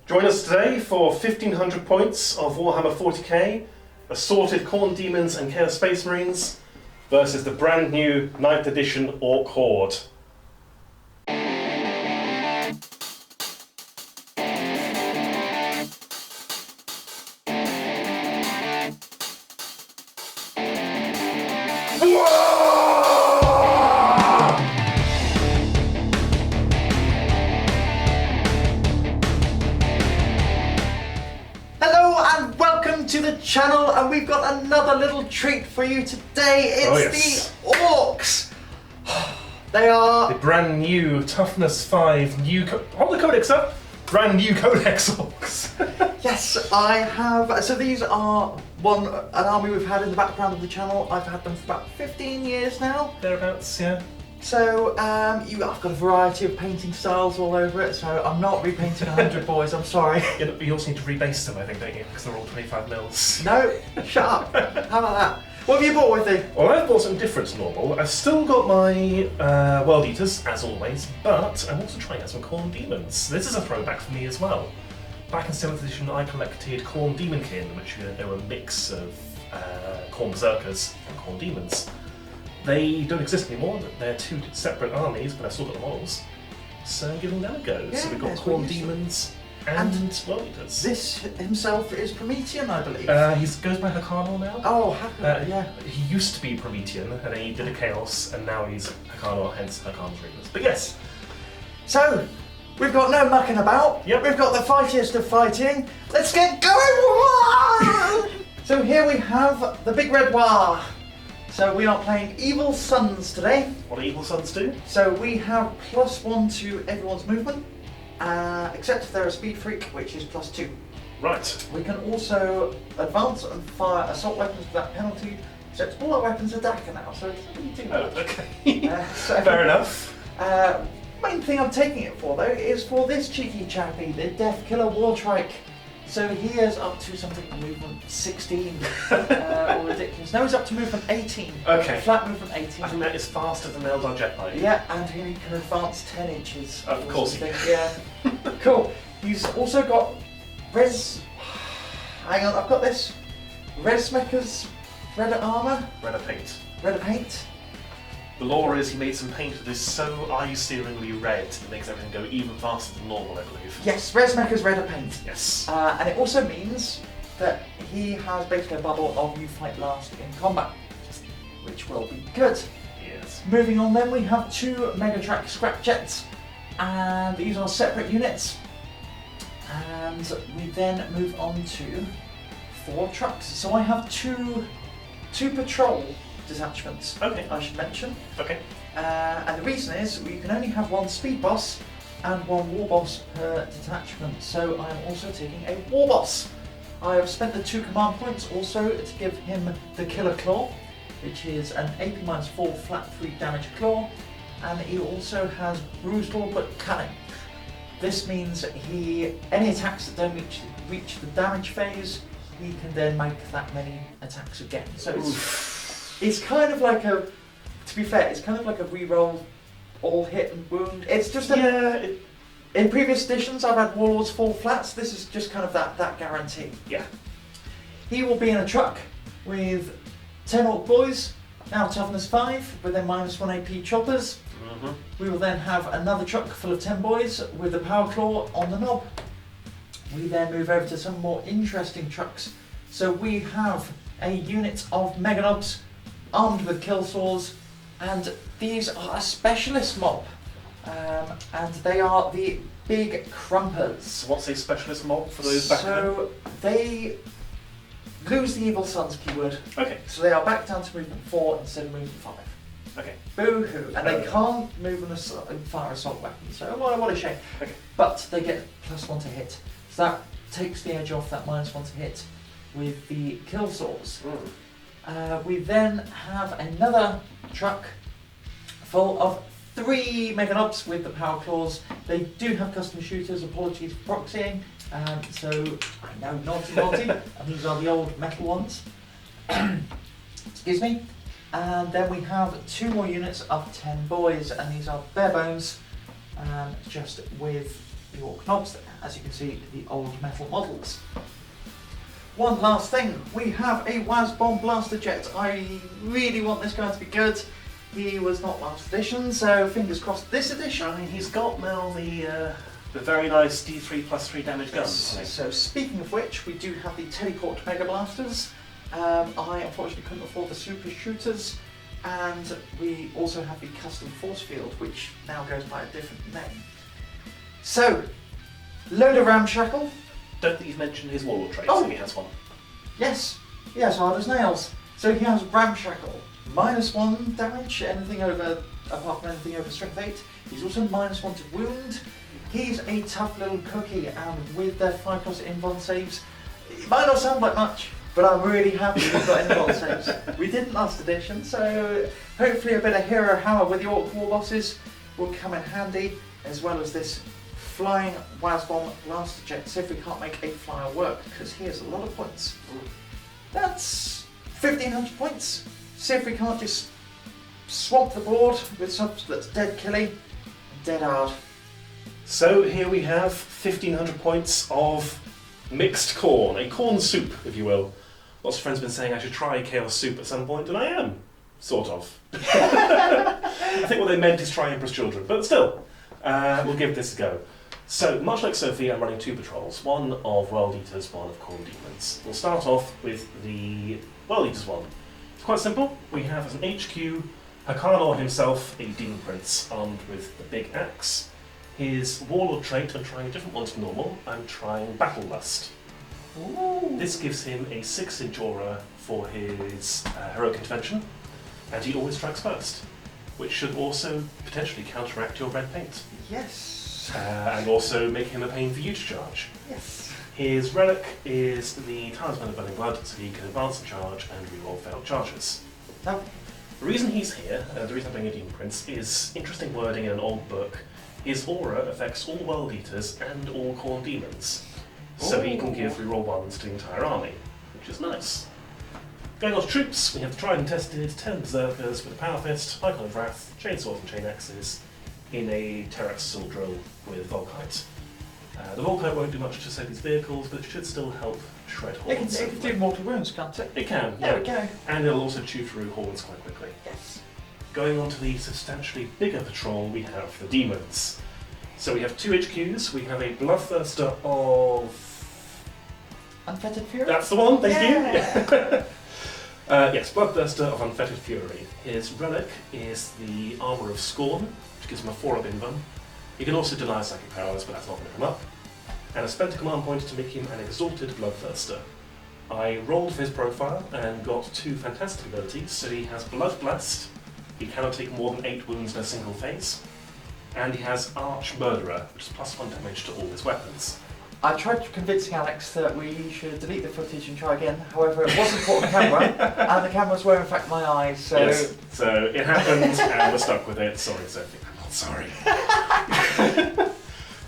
Join us today for 1500 points of Warhammer 40k, assorted Khorne demons and Chaos Space Marines versus the brand new 9th edition Ork Horde. Channel, and we've got another little treat for you today. It's the Orks. They are the brand new Toughness 5 new hold the codex up. Brand new codex Orks. Yes, I have. So these are an army we've had in the background of the channel. I've had them for about 15 years now. Thereabouts, yeah. So I've got a variety of painting styles all over it, so I'm not repainting 100 boys, I'm sorry. You also need to rebase them, I think, don't you? Because they're all 25 mils. No, shut up. How about that? What have you bought with you? Well, I've bought something different to normal. I've still got my World Eaters, as always, but I'm also trying out some Khorne Demons. This is a throwback for me as well. Back in 7th edition, I collected Khorne Demonkin, which are a mix of Khorne Berserkers and Khorne Demons. They don't exist anymore, they're two separate armies, but I've still got the models. So giving that a go. Yeah, so we've got Khorne Demons and World Eaters. This himself is Promethean, I believe. He goes by Hakanor now. Oh, yeah. He used to be Promethean, and then he did a Chaos, and now he's Hakanor, hence Hakan's Reapers. But yes. So, we've got no mucking about. Yep. We've got the fightiest of fighting. Let's get going! So here we have the Big Red War. So we are playing Evil Sunz today. What do Evil Sunz do? So we have +1 to everyone's movement, except if they're a speed freak, which is +2. Right. We can also advance and fire assault weapons without penalty, except all our weapons are Daka now, so it doesn't really do much. Oh, okay. Fair enough. Main thing I'm taking it for, though, is for this cheeky chappy, the Death Killer Wartrike. So he is up to something movement 16, or ridiculous. No, he's up to movement 18. Okay. Flat movement 18. I think that is faster than Eldar Jetbike. Yeah, and he can advance 10 inches. Of course he can. Yeah. Cool. He's also got hang on, I've got this. Resmeka's Redder Armour. Redder Paint. Redder Paint. The lore is he made some paint that is so eye-steeringly red it makes everything go even faster than normal, I believe. Yes, Resmeka's Redder Paint. Yes. And it also means that he has basically a bubble of you fight last in combat, which will be good. Yes. Moving on then, we have 2 Megatrak Scrap Jets, and these are separate units. And we then move on to 4 trucks. So I have two patrol detachments, okay. I should mention. Okay. And the reason is you can only have 1 speed boss and 1 Warboss per detachment, so I'm also taking a Warboss. I have spent the 2 command points also to give him the Killer Claw, which is an AP-4 flat 3 damage claw, and he also has bruised all but cunning. This means any attacks that don't reach the damage phase, he can then make that many attacks again. So it's kind of like to be fair, it's kind of like a reroll, all hit and wound. It's just in previous editions I've had Warlords fall flats, this is just kind of that guarantee. Yeah. He will be in a truck with 10 Ork boys, now toughness 5, with their -1 AP choppers. Mm-hmm. We will then have another truck full of 10 boys with the power claw on the knob. We then move over to some more interesting trucks. So we have a unit of Meganobz armed with Killsaws, and these are a specialist mob, and they are the Big Crumpers. So what's a specialist mob for those back then? So they lose the Evil Sunz keyword. Okay. So they are back down to movement 4 instead of movement 5. Okay. Boo-hoo. And they can't move and fire assault weapons, so what a shame. Okay. But they get +1 to hit. So that takes the edge off that -1 to hit with the Killsaws. We then have another truck full of 3 Meganobz with the power claws. They do have custom shooters, apologies for proxying. So I know, naughty, and these are the old metal ones. Excuse me. And then we have 2 more units of 10 boys, and these are bare bones, just with the Ork knobs as you can see, the old metal models. One last thing, we have a Wazbom Blastajet. I really want this guy to be good. He was not last edition, so fingers crossed this edition. I mean, he's got now the very nice D3+3 damage guns. So speaking of which, we do have the Tellyport Mega-Blastas. I unfortunately couldn't afford the super shooters, and we also have the custom force field, which now goes by a different name. So, load of ramshackle. Don't think you've mentioned his warlord traits, Oh. if he has one. Yes, he has hard as nails. So he has ramshackle, -1 damage, anything over, apart from anything over strength 8. He's also -1 to wound. He's a tough little cookie, and with their 5+ invuln saves, it might not sound like much, but I'm really happy we've got invuln saves. We didn't last edition, so hopefully a bit of hero hammer with the Orc Warbosses will come in handy, as well as this flying Wazbom Blastajet. See if we can't make a flyer work, because he has a lot of points. That's 1,500 points. See if we can't just swamp the board with something that's dead killy, dead hard. So here we have 1,500 points of mixed corn, a corn soup, if you will. Lots of friends have been saying I should try Chaos Soup at some point, and I am, sort of. I think what they meant is try Emperor's Children, but still, we'll give this a go. So, much like Sophie, I'm running 2 patrols, one of World Eaters, one of Khorne Demons. We'll start off with the World Eaters one. It's quite simple. We have as an HQ, Hakanor himself, a Demon Prince, armed with the big axe. His Warlord trait, I'm trying a different one to normal, I'm trying Battle Lust. Ooh. This gives him a 6-inch aura for his heroic intervention, and he always strikes first, which should also potentially counteract your red paint. Yes. And also make him a pain for you to charge. Yes. His relic is the Talisman of Burning Blood, so he can advance and charge and reroll failed charges. Now, The reason he's here, the reason I'm playing a Demon Prince, is interesting wording in an old book. His aura affects all World Eaters and all Khorne Demons, so he can give reroll 1s to the entire army, which is nice. Going on to troops, we have the tried and tested 10 Berserkers with a Power Fist, Icon of Wrath, Chainsaws and Chain Axes, in a Terrax Assault Drill with Volkite. The Volkite won't do much to Sophie's vehicles, but it should still help shred hordes. it can do mortal wounds, can't it? It can, There yeah. we go. And it'll also chew through hordes quite quickly. Yes. Going on to the substantially bigger patrol, we have the Demons. So we have 2 HQs, we have a Bloodthirster of... Unfettered Fury? That's the one, thank you! Yeah. Yes, Bloodthirster of Unfettered Fury. His relic is the Armour of Scorn, which gives him a 4-up invuln. He can also deny psychic powers, but that's not going to come up. And I spent a command point to make him an Exalted Bloodthirster. I rolled for his profile and got 2 fantastic abilities, so he has Blood Blast, he cannot take more than 8 wounds in a single phase, and he has Arch Murderer, which is +1 damage to all his weapons. I tried convincing Alex that we should delete the footage and try again, however it wasn't caught on camera, and the cameras were in fact my eyes, so... Yes, so it happened and we're stuck with it. Sorry, Sophie, I'm not sorry.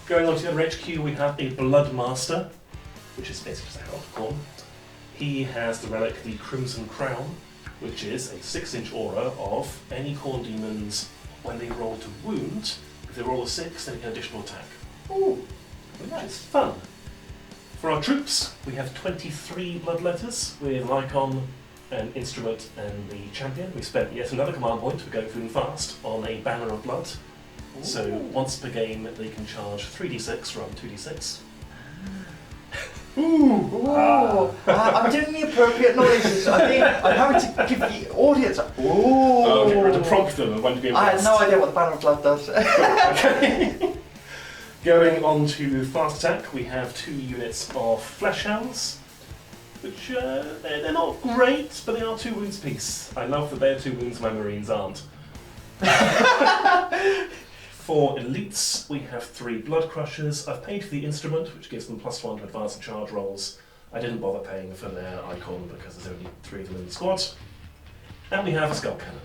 Going on to the other HQ, we have a Blood Master, which is basically just a Herald of Khorne. He has the relic, the Crimson Crown, which is a 6-inch aura of any Khorne demons when they roll to wound. If they roll a 6, then they get additional attack. Ooh, Which is fun. For our troops, we have 23 Bloodletters with an icon, an instrument, and the champion. We spent yet another command point, we're going through them fast, on a Banner of Blood. Ooh. So once per game, they can charge 3d6 rather than 2d6. Ooh. I'm doing the appropriate noises. I think I'm having to give the audience a... Ooh. Okay, we're to prompt them and when to be I had impressed. no idea what the Banner of Blood does. Okay. Going on to fast attack, we have 2 units of Fleshhounds, which they're not great, but they are 2 wounds apiece. I love that they're 2 wounds my Marines aren't. For elites, we have 3 Blood Crushers. I've paid for the instrument, which gives them +1 to advance and charge rolls. I didn't bother paying for their icon because there's only 3 of them in the squad. And we have a Skull Cannon.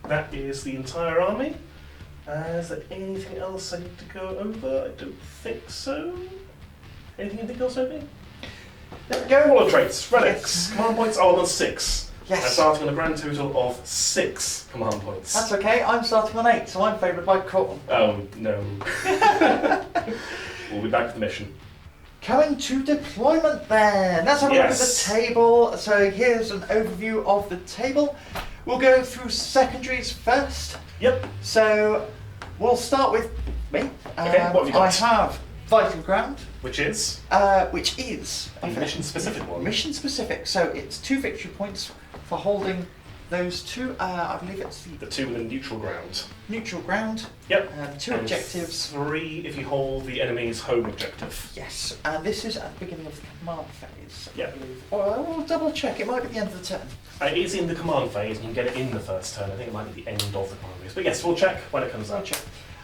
That is the entire army. Is there anything else I need to go over? I don't think so. Anything else, Sophie? There we go. Warlord traits, relics, Yes. command points. Oh, that's 6. Yes. I'm starting on a grand total of 6 command points. That's okay, I'm starting on 8, so I'm favoured by Khorne. Oh no. We'll be back to the mission. Coming to deployment then. Let's have a look at the table. So here's an overview of the table. We'll go through secondaries first. Yep. So we'll start with me. Okay, what have you got? I have Vital Ground. Which is? A mission specific one. Mission specific. So it's 2 victory points for holding those 2. I believe it's The 2 with the neutral ground. Neutral ground. Yep. And 2 objectives. 3 if you hold the enemy's home objective. Yes, and this is at the beginning of the command phase. Yeah. I believe. Or we'll double check. It might be the end of the turn. It is in the command phase, and you can get it in the first turn. I think it might be the end of the command phase. But yes, we'll check when it comes out. We'll check.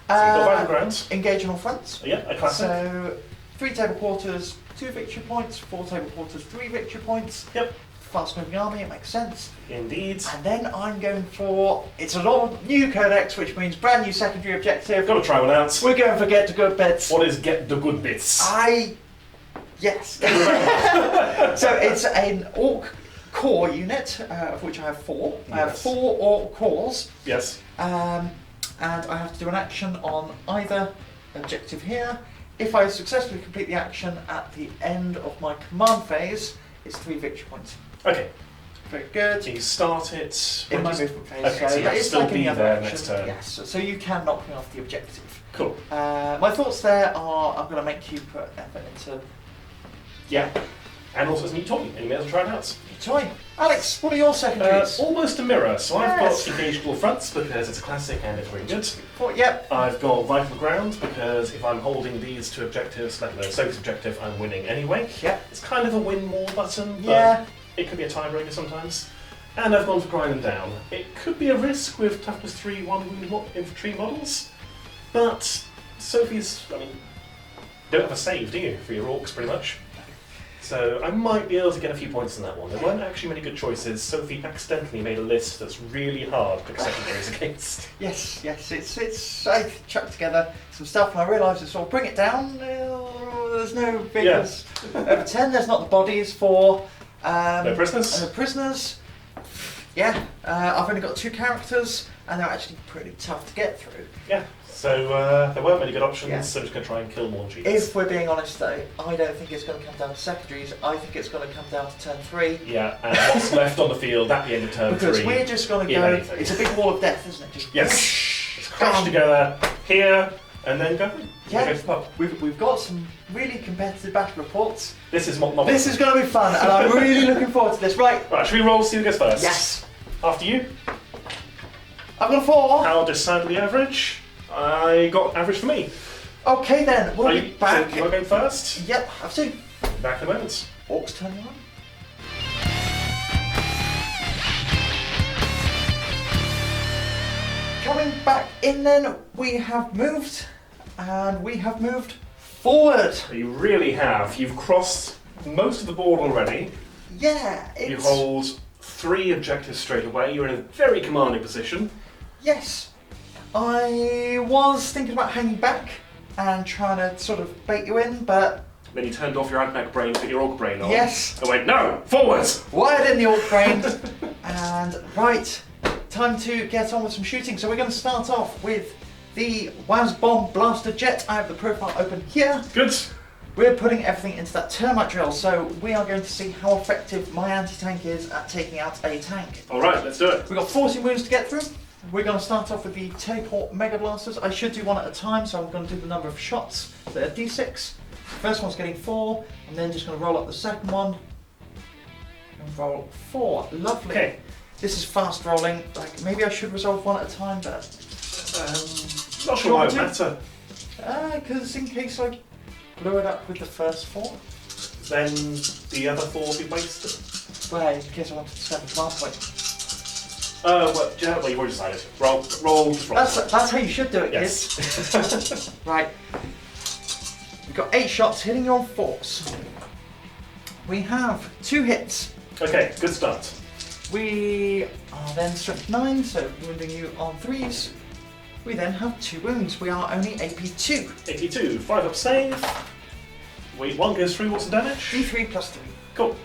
So you've got Vital Ground. Engage on all fronts. Yeah, a classic. So 3 table quarters, 2 victory points. 4 table quarters, 3 victory points. Yep. Fast moving army, it makes sense. Indeed. And then I'm going for, it's a lot new codex, which means brand new secondary objective. Got to try one out. We're going for get the good bits. What is get the good bits? Yes. So it's an Ork core unit, of which I have 4. I have 4 Ork cores. Yes. And I have to do an action on either objective here. If I successfully complete the action at the end of my command phase, it's 3 victory points. Okay. Very good. So you start it In my movement phase. Okay, so you have to it's still like any be other there action. next turn. Yes, so you can knock me off the objective. Cool. My thoughts there are, I'm going to make you put effort into Yeah. And also, as you told me, and you may as well try it out. toy. Alex, what are your secondaries? Almost a mirror. So Yes. I've got Engaged All Fronts because it's a classic and it's really good. Yep. I've got Vital Ground because if I'm holding these 2 objectives, like the Sophie's objective, I'm winning anyway. Yep. It's kind of a win more button, but Yeah. it could be a tiebreaker sometimes. And I've gone for Grind Them Down. It could be a risk with toughness 3, 1 wound infantry models, but Sophie's, I mean, don't have a save, do you, for your Orks pretty much? So I might be able to get a few points in that one. There weren't actually many good choices. Sophie accidentally made a list that's really hard to pick secondaries against. Yes, it's I chucked together some stuff and I realised it's all bring it down. There's no figures over 10. There's not the bodies for No prisoners? No prisoners. Yeah, I've only got 2 characters and they're actually pretty tough to get through. Yeah, so there weren't many good options, Yeah. so I'm just going to try and kill more cheats. If we're being honest though, I don't think it's going to come down to secondaries. I think it's going to come down to turn 3. Yeah, and what's left on the field at the end of turn 3? Because we're just going to if go, anything. it's a big wall of death, isn't it? Just Yes, just crash together here and then go. Yeah. Go to the pub. We've got some really competitive battle reports. This is not This is going to be fun and I'm really looking forward to this. Right. Right, should we roll, see who goes first? Yes. After you. I've got a 4. How decidedly average? I got average for me. Okay then, we'll be back. So you want to go first? Yep, I've seen. Back in a moment. Orks turn 1. Coming back in then, we have moved, and we have moved forward. You really have. You've crossed most of the board already. Yeah, it's... You hold 3 objectives straight away. You're in a very commanding position. Yes. I was thinking about hanging back and trying to sort of bait you in, but... Then you turned off your Admech brain, put your Orc brain on. Yes. I went, no, forwards! Wired in the Orc brain. And right, time to get on with some shooting. So we're going to start off with the Wazbom Blastajet. I have the profile open here. Good. We're putting everything into that termite drill, so we are going to see how effective my anti-tank is at taking out a tank. Alright, let's do it. We've got 14 wounds to get through. We're going to start off with the Tellyport Mega-Blastas. I should do one at a time, so I'm going to do the number of shots. So they're D6. First one's getting 4, and then just going to roll up the second one. And roll 4. Lovely. Okay. This is fast rolling. Like, maybe I should resolve one at a time, but... Not sure why it would matter. Because in case I blew it up with the first 4. Then the other 4 will be wasted. Well, in case I wanted to spend the command point. Well, yeah, well, you've already decided. Roll, just roll. That's how you should do it, Yes. kids. Right. We've got 8 shots hitting you on 4s. We have 2 hits. Okay, good start. We are then strength 9, so wounding you on 3s. We then have 2 wounds. We are only AP2. 82, 5 up save. Wait, 1 goes through, what's the damage? D3 plus 3. Cool.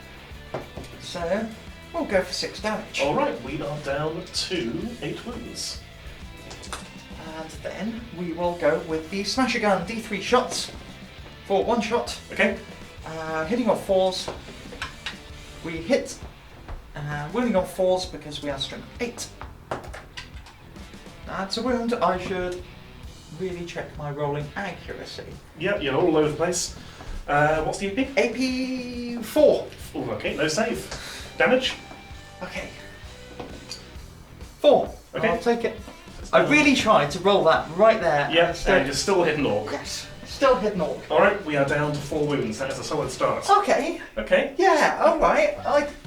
So, we'll go for 6 damage. Alright, we are down to 8 wounds. And then we will go with the Smasher Gun, D3 shots. for 1 shot. Okay. Hitting on 4s. We hit. Wounding on 4s because we are strength 8. That's a wound. I should really check my rolling accuracy. Yep, you're all over the place. What's the AP? AP 4. Ooh, okay, no save. Damage? Okay. 4. Okay. I'll take it. I really tried to roll that right there. Yep, and you're still hitting Orc. Yes. Still hit an Orc. Alright, we are down to 4 wounds. That is a solid start. Okay. Okay. Yeah, alright.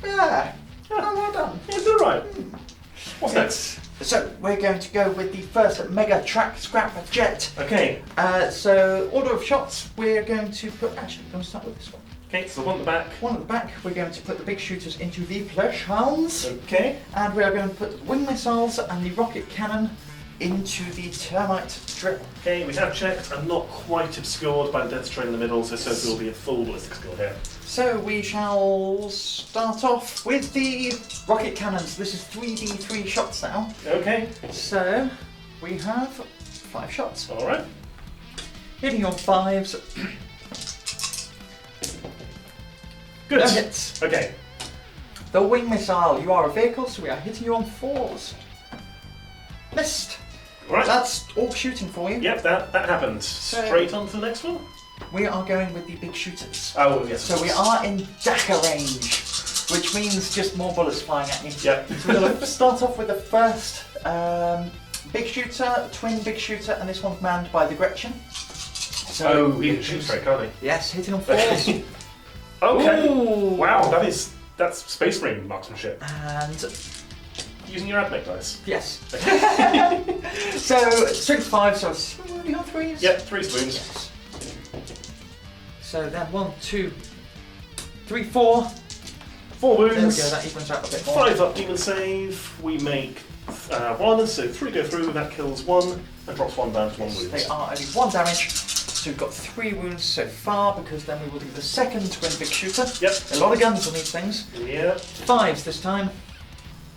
Yeah. Oh, well done. Yeah, it's alright. What's next? So, we're going to go with the first Mega Track Scrap Jet. Okay. So, order of shots, we're going to put... Actually, we're going to start with this one. Okay, so one at the back. One at the back, we're going to put the big shooters into the flesh hounds. Okay. And we are going to put the wing missiles and the rocket cannon into the termite drill. Okay, we have checked. I'm not quite obscured by the death train in the middle, so Sophie will be a full ballistic skill here. So we shall start off with the rocket cannons. This is 3d3 shots now. Okay. So we have 5 shots. Alright. Hitting on 5s. Good. No hits. Okay. The wing missile. You are a vehicle, so we are hitting you on 4s. Missed. Alright. That's all shooting for you. Yep, that happened. Straight on to the next one. We are going with the big shooters. Oh, yes. So we are in Dakar range, which means just more bullets flying at you. Yep. So we're going to start off with the first big shooter, twin big shooter, and this one's manned by the Gretchen. So he can shoot straight, can't he? yes, hitting on 4s. Okay. Ooh. Wow, that's Space Marine marksmanship. And Using your admech dice. yes. So strength 5, so it's only on 3s. Yep, 3 spoons. Yes. So then 1, 2, 3, 4. 4 wounds. There we go. That evens out a bit more. 5 up demon save. We make 1, so 3 go through. That kills 1 and drops 1 down to 1 wound. They are only 1 damage. So we've got 3 wounds so far, because then we will do the second twin big shooter. Yep. A lot of guns on these things. Yep. 5s this time.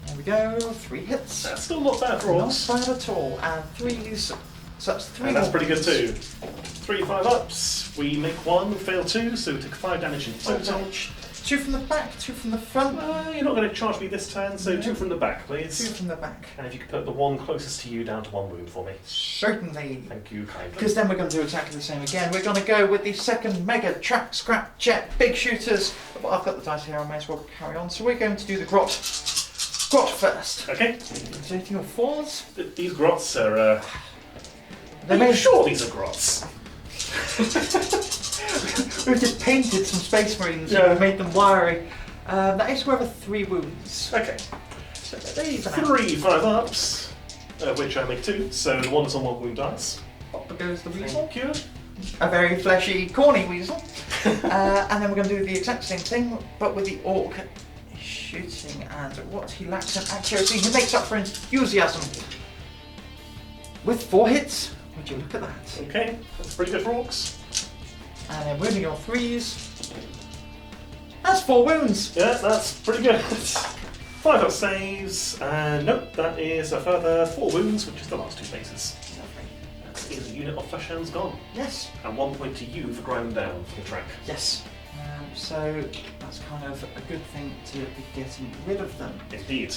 There we go. 3 hits. That's still not bad for Not Orks. bad at all. And 3s. So that's 3 And that's more pretty good wounds. too. 3 5 ups. We make 1, fail 2, so we take 5 damage in Five total. damage. 2 from the back, 2 from the front. You're not going to charge me this turn, so No. 2 from the back, 2 please. from the back. And if you could put the one closest to you down to 1 wound for me. Certainly. Thank you kindly. Because then we're going to do exactly the same again. We're going to go with the second Mega Track Scrap Jet Big Shooters. But I've got the dice here, I may as well carry on. So we're going to do the Grot. Grot first. Okay. So hitting on 4s. These grots are. They Are may you sure these are grots? We've just painted some Space Marines Yeah. and made them wiry. That is whoever 3 wounds. Okay. So they even out. 3 5 ups, which I make 2, so the 1 is on 1 wound dice. Up goes the weasel. Thank you. A very fleshy, corny weasel. And then we're going to do the exact same thing, but with the Orc shooting, and what he lacks in accuracy, he makes up for enthusiasm. With 4 hits, would you look at that? Okay, that's pretty good for Orks. And then wounding on 3s. That's 4 wounds. Yeah, that's pretty good. 5 up saves, and nope, that is a further 4 wounds, which is the last 2 faces. That is a unit of flesh hounds gone. Yes. And 1 point to you for grinding down for the track. Yes. So that's kind of a good thing to be getting rid of them. Indeed.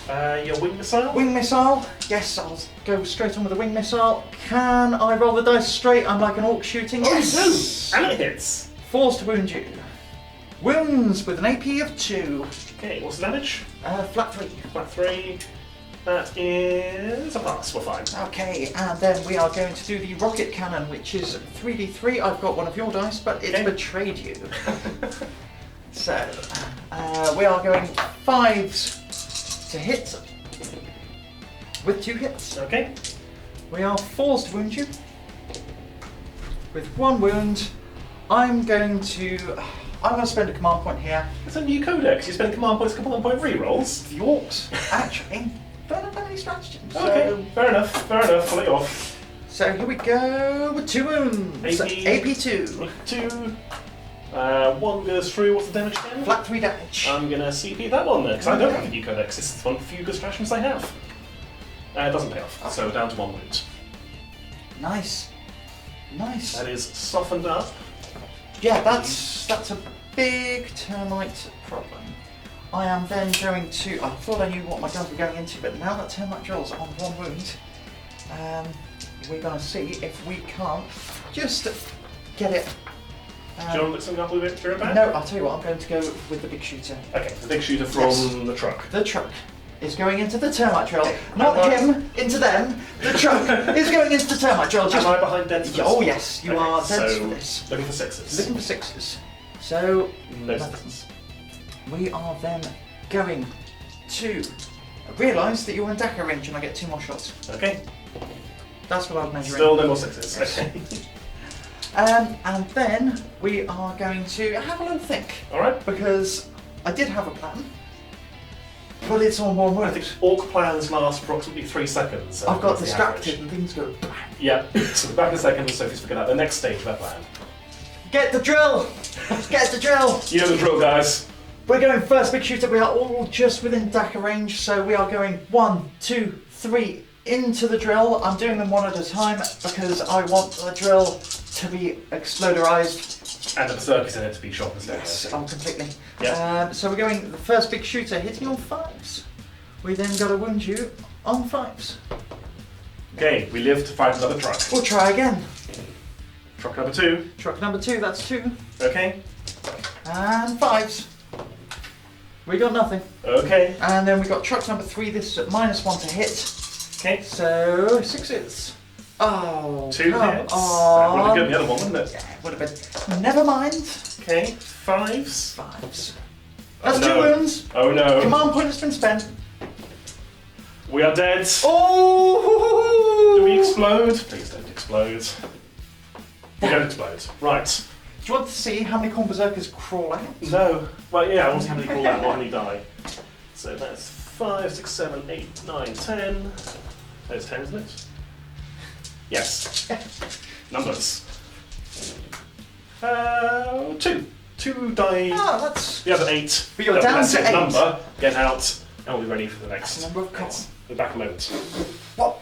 Your wing missile? Wing missile. Yes, I'll go straight on with the wing missile. Can I roll the dice straight? I'm like an Orc shooting. Oh, Yes. you do! And it hits. 4s to wound you. Wounds with an AP of 2. Okay, what's the damage? Flat 3. Flat 3. That is a pass, we're fine. Okay, and then we are going to do the rocket cannon, which is 3d3. I've got one of your dice, but it's Okay. betrayed you. So, we are going 5s to hit, with 2 hits. Okay. We are 4s to wound you, with 1 wound. I'm going to spend a command point here. It's a new codex. You spend command point rerolls. The Orcs, actually, don't have that many stratagems. Okay, fair enough, I'll let you off. So here we go with 2 wounds. AP. AP2. 2. 1 goes through, what's the damage again? Flat 3 damage. I'm going to CP that one then, because I don't have a new codex. This is one of the few good stratagems I have. It doesn't pay off, so down to 1 wound. Nice. Nice. That is softened up. Yeah, that's a big termite problem. I am then going to. I thought I knew what my guns were going into, but now that termite drill's on 1 wound, we're going to see if we can't just get it. Do you want to look something up a bit during that? No, I'll tell you what. I'm going to go with the big shooter. Okay, the big shooter from the truck. The truck is going into the termite drill. Not him, into them. The truck is going into the termite drill. Am I behind deads for this? Oh yes, you are deads so for this. Looking for 6s. Looking for 6s. So No 6s. we are then going to realise that you're in Dakar range and I get 2 more shots. Okay. That's what I was measuring. Still no more 6s. Okay. And then we are going to have a little think. Alright. Because I did have a plan, but it's on 1 I word. think Ork plans last approximately 3 seconds. So I've got that's the distracted average. and things go bang. Yeah, so we're back in a second and Sophie's figured out the next stage of that plan. Get the drill! Get the drill! You know the drill, guys. We're going first big shooter. We are all just within Dakar range, so we are going 1, 2, 3 into the drill. I'm doing them one at a time because I want the drill to be exploderized. And the berserkers in it to be shot instead. Yes, completely. Yeah. So we're going the first big shooter hitting on 5s. We then got to wound you on 5s. Okay, we live to fight another truck. We'll try again. Truck number 2. Truck number 2, that's 2. Okay. And 5s. We got nothing. Okay. And then we got truck number 3, this is at -1 to hit. Okay. So 6s. Oh, 2 come hits. on. That would have been good the other one, wouldn't it? Yeah, it would have been. Never mind. Okay. 5s. 5s. Oh, That's no. 2 wounds. Oh no. Command point has been spent. We are dead. Oh! Do we explode? Please don't explode. We don't explode. Right. Do you want to see how many Khorne berserkers crawl out? No. Well, yeah, I want to see how many crawl out, not how many die. So that's 5, 6, 7, 8, 9, 10. There's 10, isn't it? Yes. Numbers. 2. 2 die. Ah, that's The other 8. But you're No, down that's to it, 8. Number. Get out, and we'll be ready for the next. number of Khorne. We're back in a moment. What?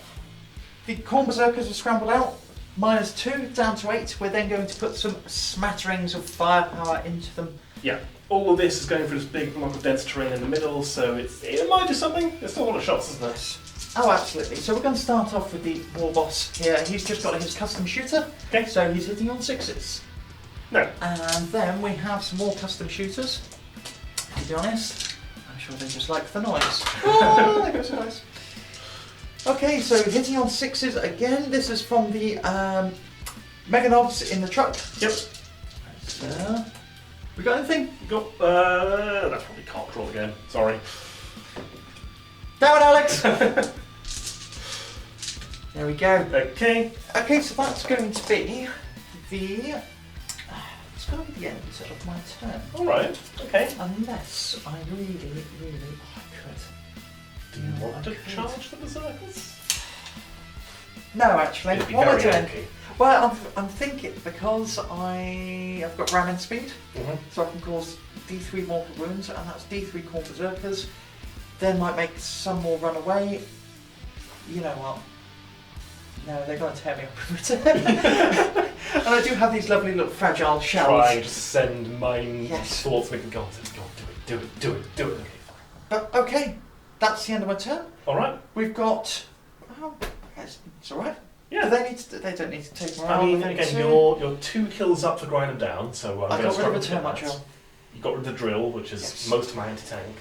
The Khorne berserkers are scrambled out. -2, down to 8. We're then going to put some smatterings of firepower into them. Yeah. All of this is going through this big block of dense terrain in the middle, so it might do something. There's still a lot of shots, isn't there? Oh, absolutely. So we're going to start off with the Warboss here. He's just got his custom shooter. Okay. So he's hitting on 6s. No. And then we have some more custom shooters. To be honest, I'm sure they just like the noise. Oh, there goes the noise. Okay, so hitting on 6s again. This is from the Meganobz in the truck. Yep. So, we got anything? Got, that's probably can't crawl again. Sorry. Damn it, Alex! There we go. Okay. Okay, so that's going to be the. It's going to be the end of my turn. Alright. Okay. Unless I really, I could. Do you want to charge the berserkers? No, actually. It'd be What am I very doing? anky. Well, I'm thinking because I've got ramming speed, so I can cause D3 mortal wounds, and that's D3 Khorne berserkers. Then might make some more run away. You know what? No, they're going to tear me up. And I do have these lovely little fragile shells. Trying to send mine Yes. thoughts making go on, do it. Okay, fine. But okay, that's the end of my turn. Alright. We've got. Oh, it's alright. Yeah. Do they need to? They don't need to take morale. I mean, they need again, to. you're 2 kills up to grind them down, so I I'm got rid of a struggle termite to get drill. that. You got rid of the drill, which is Yes. most of my anti-tank.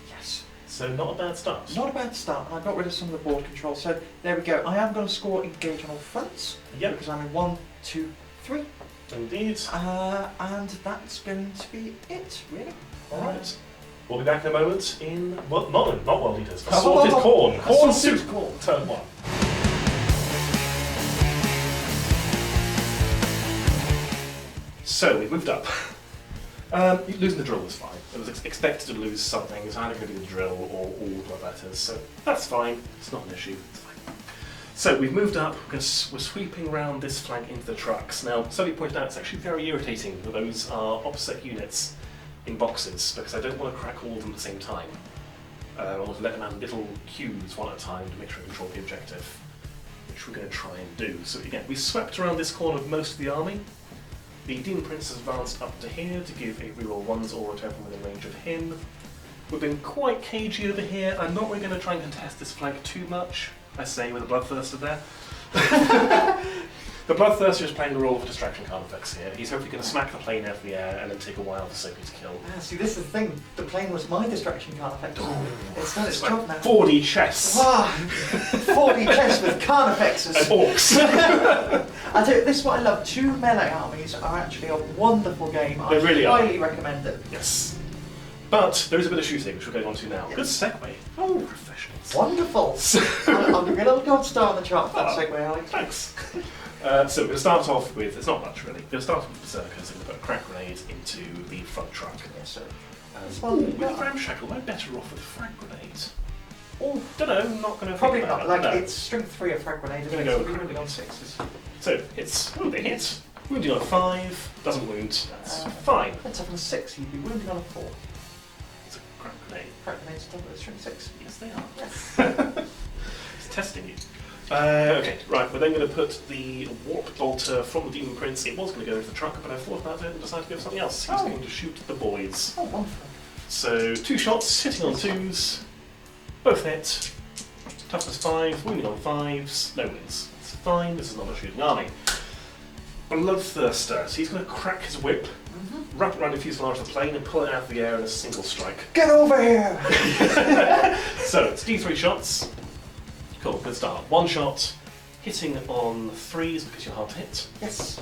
Yes. So not a bad start. Not a bad start, and I got rid of some of the board control. So there we go. I am going to score engage on all fronts Yep. because I'm in 1, 2, 3, Indeed. and that's going to be it, really. Alright. We'll be back in a moment in, well, not World Eaters, Oh, Assorted Khorne. Khorne Assorted Suit, Khorne. turn 1. So, we moved up. Losing the drill was fine. It was expected to lose something. It's either going to be the drill or all the letters, so that's fine. It's not an issue. It's fine. So, we've moved up. We're sweeping around this flank into the trucks. Now, Sophie pointed out it's actually very irritating that those are opposite units in boxes, because I don't want to crack all of them at the same time. I want to let them have little cues one at a time to make sure I control the objective, which we're going to try and do. So again, we swept around this corner of most of the army. The Demon Prince has advanced up to here to give a reroll 1s or a token within range of him. We've been quite cagey over here. I'm not really going to try and contest this flank too much, I say, with a Bloodthirster there. The Bloodthirster is playing the role of distraction card effects here. He's hopefully going to smack the plane out of the air and then take a while for Sophie to kill. See, this is the thing. The plane was my distraction card effect. It's done its It's job like now. 4D chess. 4D chess with card effects. And orcs. I tell you, this is what I love. 2 melee armies are actually a wonderful game. They really I are. highly recommend it. Yes. But there is a bit of shooting, which we're going on to now. Yes. Good segue. Oh, professionals. Wonderful. I'll give you a little gold star on the chart for that segue, Alex. Thanks. So we're going to start off with, it's not much really, we're going to start off with Berserkers and we're going to put a crack grenade into the front truck. Yes, sir. With a ramshackle, I'm better off with a frag grenade. Oh, Don't know, not going to probably think not. about Like, that. it's strength 3 of frag grenade. I'm gonna go with We're frag really on grenade. 6s. So it's, they hit. Wounding on a 5, doesn't wound, that's fine. That's up on a 6, you'd be wounding on a 4. It's a crack grenade. Frag grenade's top of the strength 6. Yes, they are. Yes. It's testing you. Okay, right, we're then going to put the warp bolter from the Demon Prince. It was going to go into the truck, but I thought about it and decided to go for something else. He's going to shoot the Boyz. Oh, wonderful. So 2 shots, hitting on 2s, both hit. Toughness 5, wounding on 5s, no wins. It's fine, this is not a shooting army. Bloodthirster, so he's going to crack his whip, wrap it around the fuselage of the plane and pull it out of the air in a single strike. Get over here! So it's D3 shots. Cool, good start. 1 shot, hitting on 3s because you're hard to hit. Yes.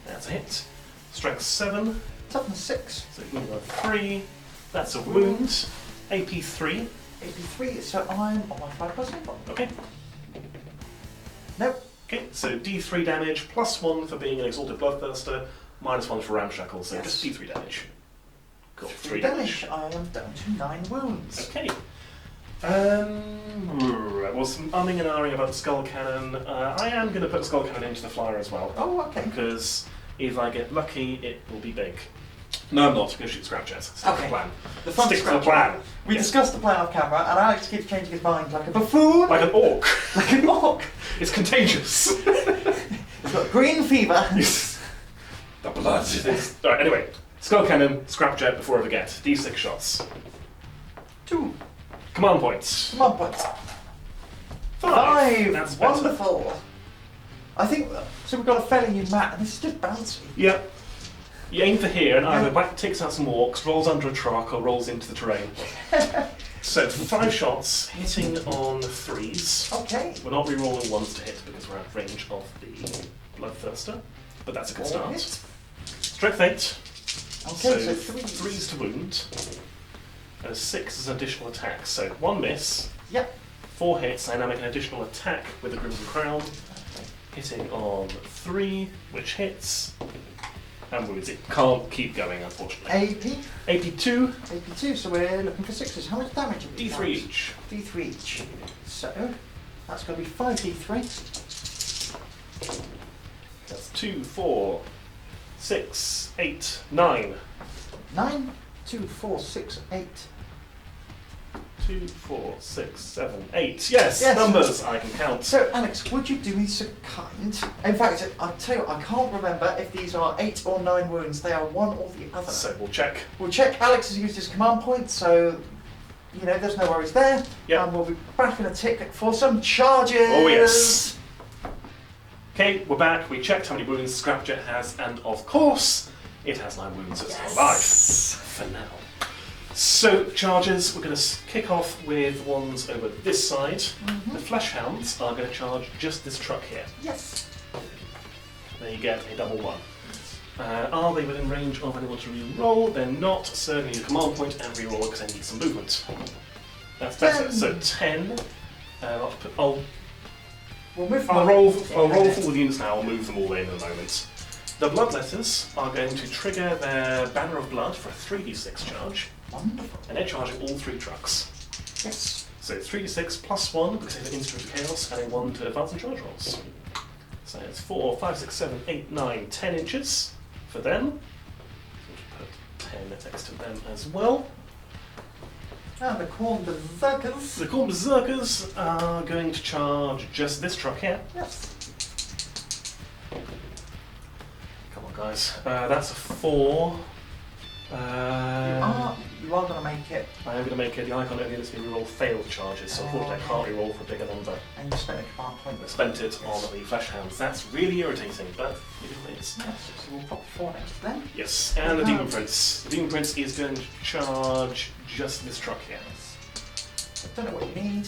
That's a hit. Strength 7, Toughness 6. so wounding on 3. That's a wound. AP 3. AP3, so I'm on my 5+1. Okay. Nope. Okay, so D3 damage, +1 for being an Exalted Bloodthirster, -1 for Ramshackle, so Yes. just D3 damage. Cool, 3 damage. I am down to 9 wounds. Okay. Well, some umming and ahhing about the Skull Cannon. I am going to put the Skull Cannon into the flyer as well. Oh, okay. Because if I get lucky, it will be big. No, I'm not. I'm going to shoot Scrapjets. Stick to Okay. the plan. The front Stick to the scratch. plan. We Yes. discussed the plan off camera, and Alex keeps changing his mind like a buffoon, Like an orc. like an orc. It's contagious. He's got green fever. The blood. Alright, anyway. Skull Cannon, Scrapjet before I forget. D6 shots. 2. Command points. Come on, points. 5. 5. That's better. Wonderful. I think so. We've got a fairly new mat, and this is just bouncy. Yep. You aim for here, and either back takes out some orcs, rolls under a truck, or rolls into the terrain. So 5 shots, hitting on 3s. Okay. We're not re-rolling 1s to hit because we're out of range of the Bloodthirster, but that's a good start. Hit. Strength 8. Okay, so 3s to wound, and a 6 is an additional attack. So 1 miss, Yep. 4 hits, and I make an additional attack with the Crimson Crown, hitting on 3, which hits. And wounds it. Can't keep going, unfortunately. AP. AP2, AP2. So we're looking for 6s. How much damage have we D3 each. D3 each. So that's going to be 5d3. That's 2, 4, 6, 8, 9. 9, 2, 4, 6, 8. 2, 4, 6, 7, 8. Yes, Yes. numbers I can count. So, Alex, would you do me so kind? In fact, I'll tell you what, I can't remember if these are 8 or 9 wounds. They are one or the other. So we'll check. We'll check. Alex has used his command point, so, you know, there's no worries there. Yep. And we'll be back in a tick for some charges. Oh yes. Okay, we're back. We checked how many wounds Scrapjet has, and of course, it has 9 wounds. It's Yes. alive for now. So, charges, we're going to kick off with ones over this side. The Flesh Hounds are going to charge just this truck here. Yes. There you get a double 1. Are they within range of anyone to re-roll? They're not, so I need a command point and re-roll because I need some movement. That's better. 10. So 10. I'll We'll move roll for the units now, I'll move them all in a moment. The Bloodletters are going to trigger their Banner of Blood for a 3d6 charge, Wonderful. and they're charging all 3 trucks. Yes. So it's 3d6 plus 1 because they have an Instrument of Chaos and a 1 to advance and charge rolls. So it's 4, 5, 6, 7, 8, 9, 10 inches for them. So we'll put 10 next to them as well. And the Khorne Berserkers. The Khorne Berserkers are going to charge just this truck here. Yes. Come on, guys. That's a 4. You are going to make it. I am going to make it. The icon only lets me reroll failed charges, so unfortunately I can't reroll for a bigger number. And you spent a command point. I spent it on the flesh hounds. That's really irritating, but it is what it is. Yes, so we'll pop 4 next to them. Yes, and the Demon Prince. The Demon Prince is going to charge just this truck here. I don't know what you need.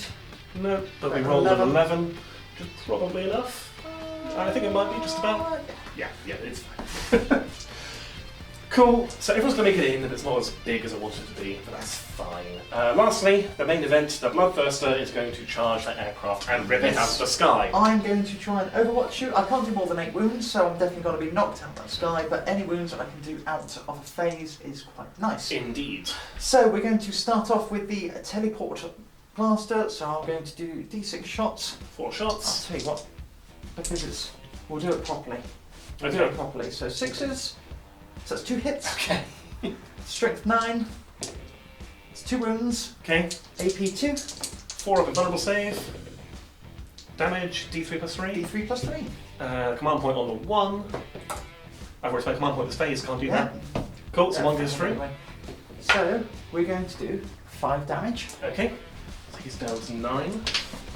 No, but we rolled an 11, which is probably enough. I think it might be just about. Yeah, it's fine. Cool, so everyone's going to make it in, and it's not as big as I wanted it to be, but that's fine. Lastly, the main event, the Bloodthirster is going to charge that aircraft and rip it out of the sky. I'm going to try and overwatch you. I can't do more than 8 wounds, so I'm definitely going to be knocked out of that sky, but any wounds that I can do out of a phase is quite nice. Indeed. So we're going to start off with the Tellyport blaster, so I'm going to do D6 shots. 4 shots. I'll tell you what, because we'll do it properly. We'll do Okay. it properly. So 6s, so that's 2 hits. Okay. Strength 9, it's 2 wounds. Okay. AP 2. 4 of invulnerable save. Damage, D3 plus 3. D3 plus 3. Command point on the 1. I've already spent command point this phase, can't do that. Cool, so 1 goes through. Anyway. So we're going to do 5 damage. Okay. So he's down to 9.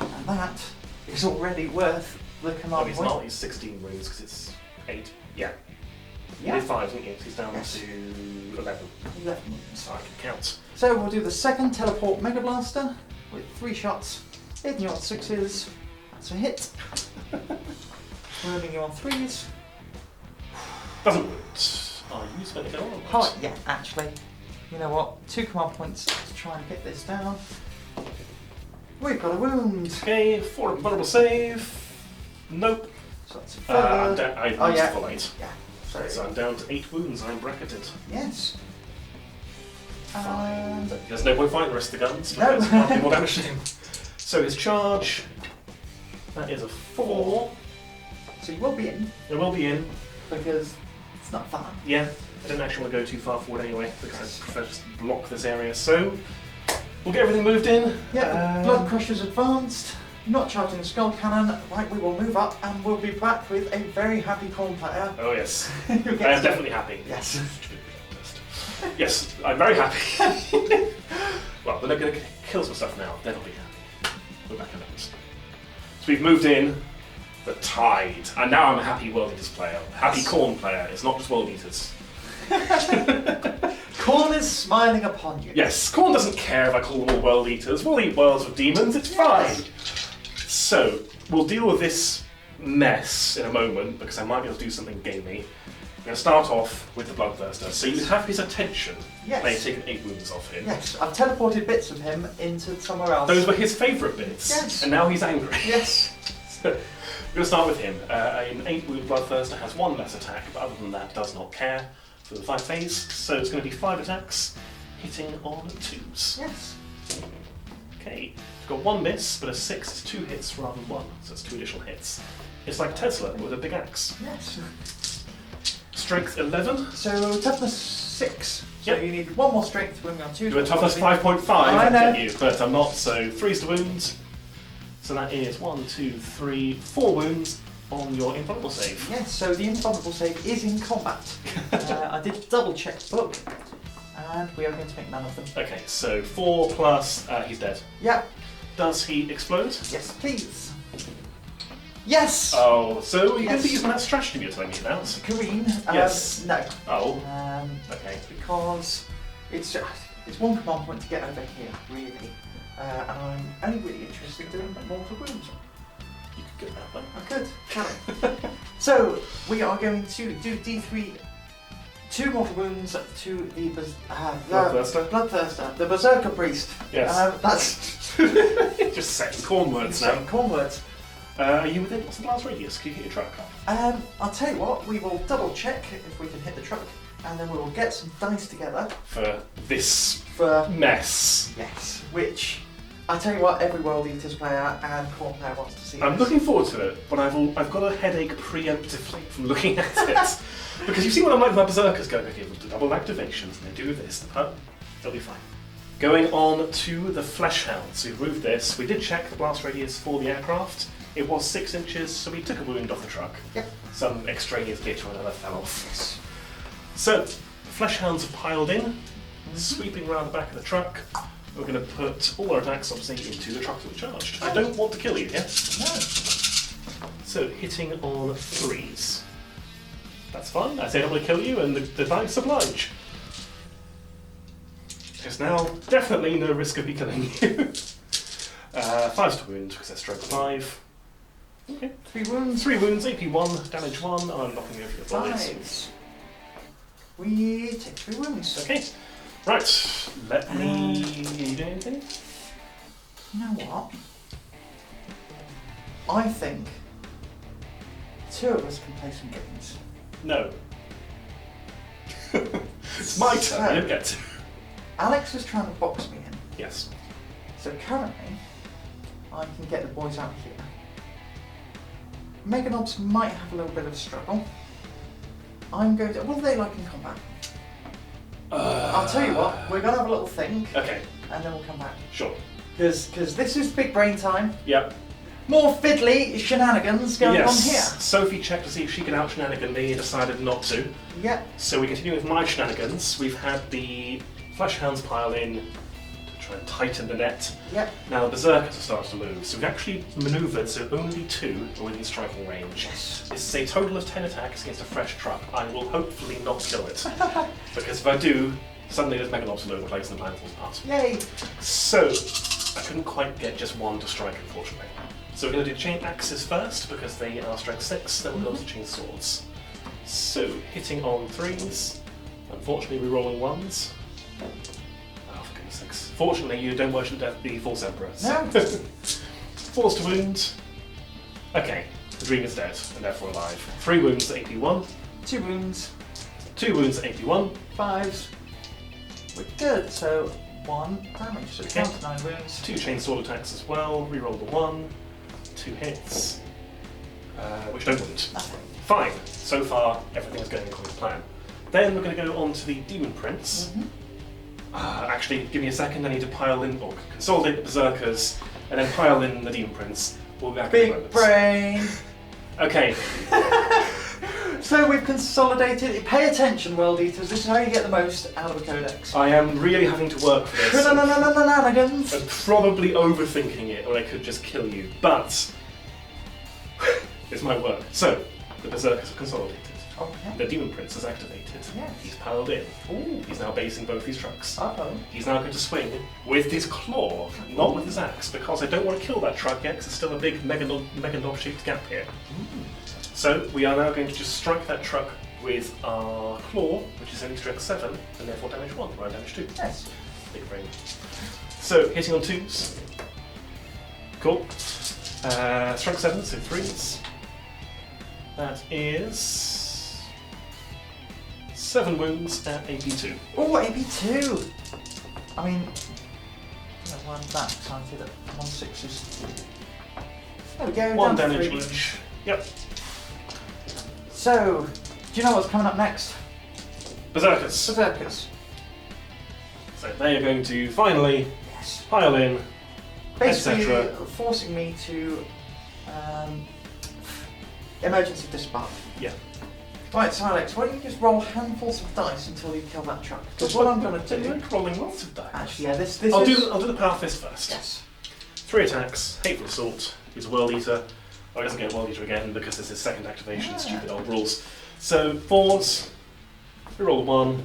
And that is already worth the No, command he's point. not. He's 16 wounds because it's 8. Yeah. He Yeah. did 5, didn't he? So he's down Yes. to 11. 11 wounds. So I can count. So we'll do the second teleport Mega-Blaster with 3 shots. Hitting you on 6s. That's a hit. Wounding you on 3s. Doesn't wound. Are you spending it on? Oh, yeah, actually. You know what? 2 command points to try and get this down. We've got a wound. Okay, 4 invulnerable save. Nope. So that's a further. I've Oh, used yeah. full 8. Yeah. So I'm down to 8 wounds. I'm bracketed. Yes. Fine. And There's no point fighting the rest of the guns. No. Because can't do more damage to him. So his charge. That is a 4. so you will be in It will be in. because it's not fun. Yeah. I didn't actually want to go too far forward anyway because I prefer to just block this area. So we'll get everything moved in. Yeah, Blood Crusher's advanced. Not charging the Skull Cannon. Right, we will move up and we'll be back with a very happy Khorne player. Oh yes. Who I gets am to- definitely happy. Yes. Yes, I'm very happy. Well, they're going to kill some stuff now. Then I'll be happy. We're back in this. So we've moved in the Tide, and now I'm a happy World Eaters player. Happy Khorne player. It's not just World Eaters. Khorne is smiling upon you. Yes, Khorne doesn't care if I call them all World Eaters. We'll eat worlds with demons. It's fine. So we'll deal with this mess in a moment because I might be able to do something gamey. I'm going to start off with the Bloodthirster. So you have his attention. Yes. They've taken 8 wounds off him. Yes, I've teleported bits of him into somewhere else. Those were his favourite bits. Yes. And now he's angry. Yes. So, we're going to start with him. An 8 wound Bloodthirster has 1 less attack, but other than that does not care for the fight phase. So it's going to be 5 attacks, hitting on 2s. Yes. Okay, it's got 1 miss, but a 6 is 2 hits rather than 1, so it's 2 additional hits. It's like Tesla with a big axe. Yes. Strength 11. So toughness 6. So Yep. you need 1 more strength to win me on 2. Do a toughness 5.5 I and know. get you, but I'm not, so 3's to wound. So that is 1, 2, 3, 4 wounds on your invulnerable save. Yes, so the invulnerable save is in combat. I did double check the book, and we are going to make none of them. Okay, so 4 plus, he's dead. Yeah. Does he explode? Yes, please. Yes. Oh, so you're going Yes. to use that stratagem you're telling me about? Kareen. Yes. No. Oh, okay. Because it's 1 command point to get over here, really. And I'm only really interested in doing mortal wounds. You could get that one. I could. Can I? So we are going to do D3. 2 mortal wounds to the Bloodthirster, the Berserker Priest. Yes. That's Just saying Khorne words now. Khorne words. Are you within what's the blast radius? Can you hit your truck? I'll tell you what, we will double check if we can hit the truck, and then we will get some dice together For this for mess. yes, which I tell you what, every World Eaters player and Khorne player wants to see. I'm this. looking forward to it, but I've got a headache preemptively from looking at it. Because you see what I'm like with my Berserkers going, okay, we'll do double activations, and they do this, they'll be fine. Going on to the Flesh Hounds. We've moved this. We did check the blast radius for the aircraft. It was 6 inches, so we took a wound off the truck. Yep. Some extraneous glitch or another fell off. So, flesh hounds have piled in, sweeping around the back of the truck. We're going to put all our attacks, obviously, into the truck that we charged. I don't want to kill you, yeah? No. So, hitting on 3s. That's fine. I say I don't want to kill you, and the dice oblige. There's now definitely no risk of me killing you. 5's to wound, because that's stroke 5. Okay. 3 wounds. 3 wounds, AP 1, damage 1. I'm knocking over your bodies. 5s. We take 3 wounds. Okay. Right. Let me. Are you doing anything? You know what? I think 2 of us can play some games. No. It's my turn. You don't get to. Alex is trying to box me in. Yes. So currently, I can get the boys out here. Meganobz might have a little bit of a struggle. I'm going to. What are they like in combat? I'll tell you what. We're going to have a little think. Okay. And then we'll come back. Sure. Because this is big brain time. Yep. More fiddly shenanigans going on here. Sophie checked to see if she could out shenanigan me and decided not to. Yep. So we continue with my shenanigans. We've had the flesh hounds pile in to try and tighten the net. Yep. Now the berserkers have started to move, so we've actually manoeuvred so only 2 are within striking range. Yes. This is a total of 10 attacks against a fresh truck. I will hopefully not kill it. Because if I do, suddenly there's Meganobz all over the place and the plan falls apart. Yay. So, I couldn't quite get just 1 to strike, unfortunately. So we're going to do chain axes first, because they are strength 6, then we'll go to chain swords. So, hitting on 3s. Unfortunately, we're rolling 1s. Oh, for goodness sakes. Fortunately, you don't worship the Force Emperor. So. No. 4s to wound. Okay, the dream is dead, and therefore alive. 3 wounds at AP 1. 2 wounds. 2 wounds at AP 1. 5s. We're good. So 1 damage. So Okay. down to 9 wounds. 2 chain sword attacks as well. Reroll the 1. 2 hits. Which don't wound. Nothing. Fine. So far, everything's going according to plan. Then we're going to go on to the Demon Prince. Actually, give me a second. I need to pile in, or consolidate the Berserkers, and then pile in the Demon Prince. We'll be back in a Big moment. brain. Okay. So we've consolidated. Pay attention, World Eaters. This is how you get the most out of a codex. I am really having to work for this. Shenanigans. I'm probably overthinking it, or I could just kill you, but it's my work. So, the Berserkers are consolidated. Okay. The Demon Prince is activated. Yes. He's piled in. Ooh. He's now basing both his trucks. Uh-oh. He's now going to swing with his claw, not with his axe, because I don't want to kill that truck yet, because there's still a big Meganob shaped gap here. So, we are now going to just strike that truck with our claw, which is only strength 7, and therefore damage 1, or damage 2. Yes. Big brain. So, hitting on 2s. Cool. Strength 7, so 3s. That is 7 wounds at AP2. Oh, AP2. I mean, I'm that excited at 1 6s. There we go. 1 down to damage 3. each. Yep. So, do you know what's coming up next? Berserkers. Berserkers. So they are going to finally Yes. pile in, Basically, etc. forcing me to emergency disembark. Yeah. Right, so Alex, why don't you just roll handfuls of dice until you kill that truck? Because what I'm going to do... Like rolling lots of dice. Actually, yeah, this I'll is... do the power fist first. Yes. 3 attacks, Hateful Assault, he's a World Eater. Oh, he doesn't get a World Eater again because it's his second activation, stupid old rules. So, 4s, reroll 1,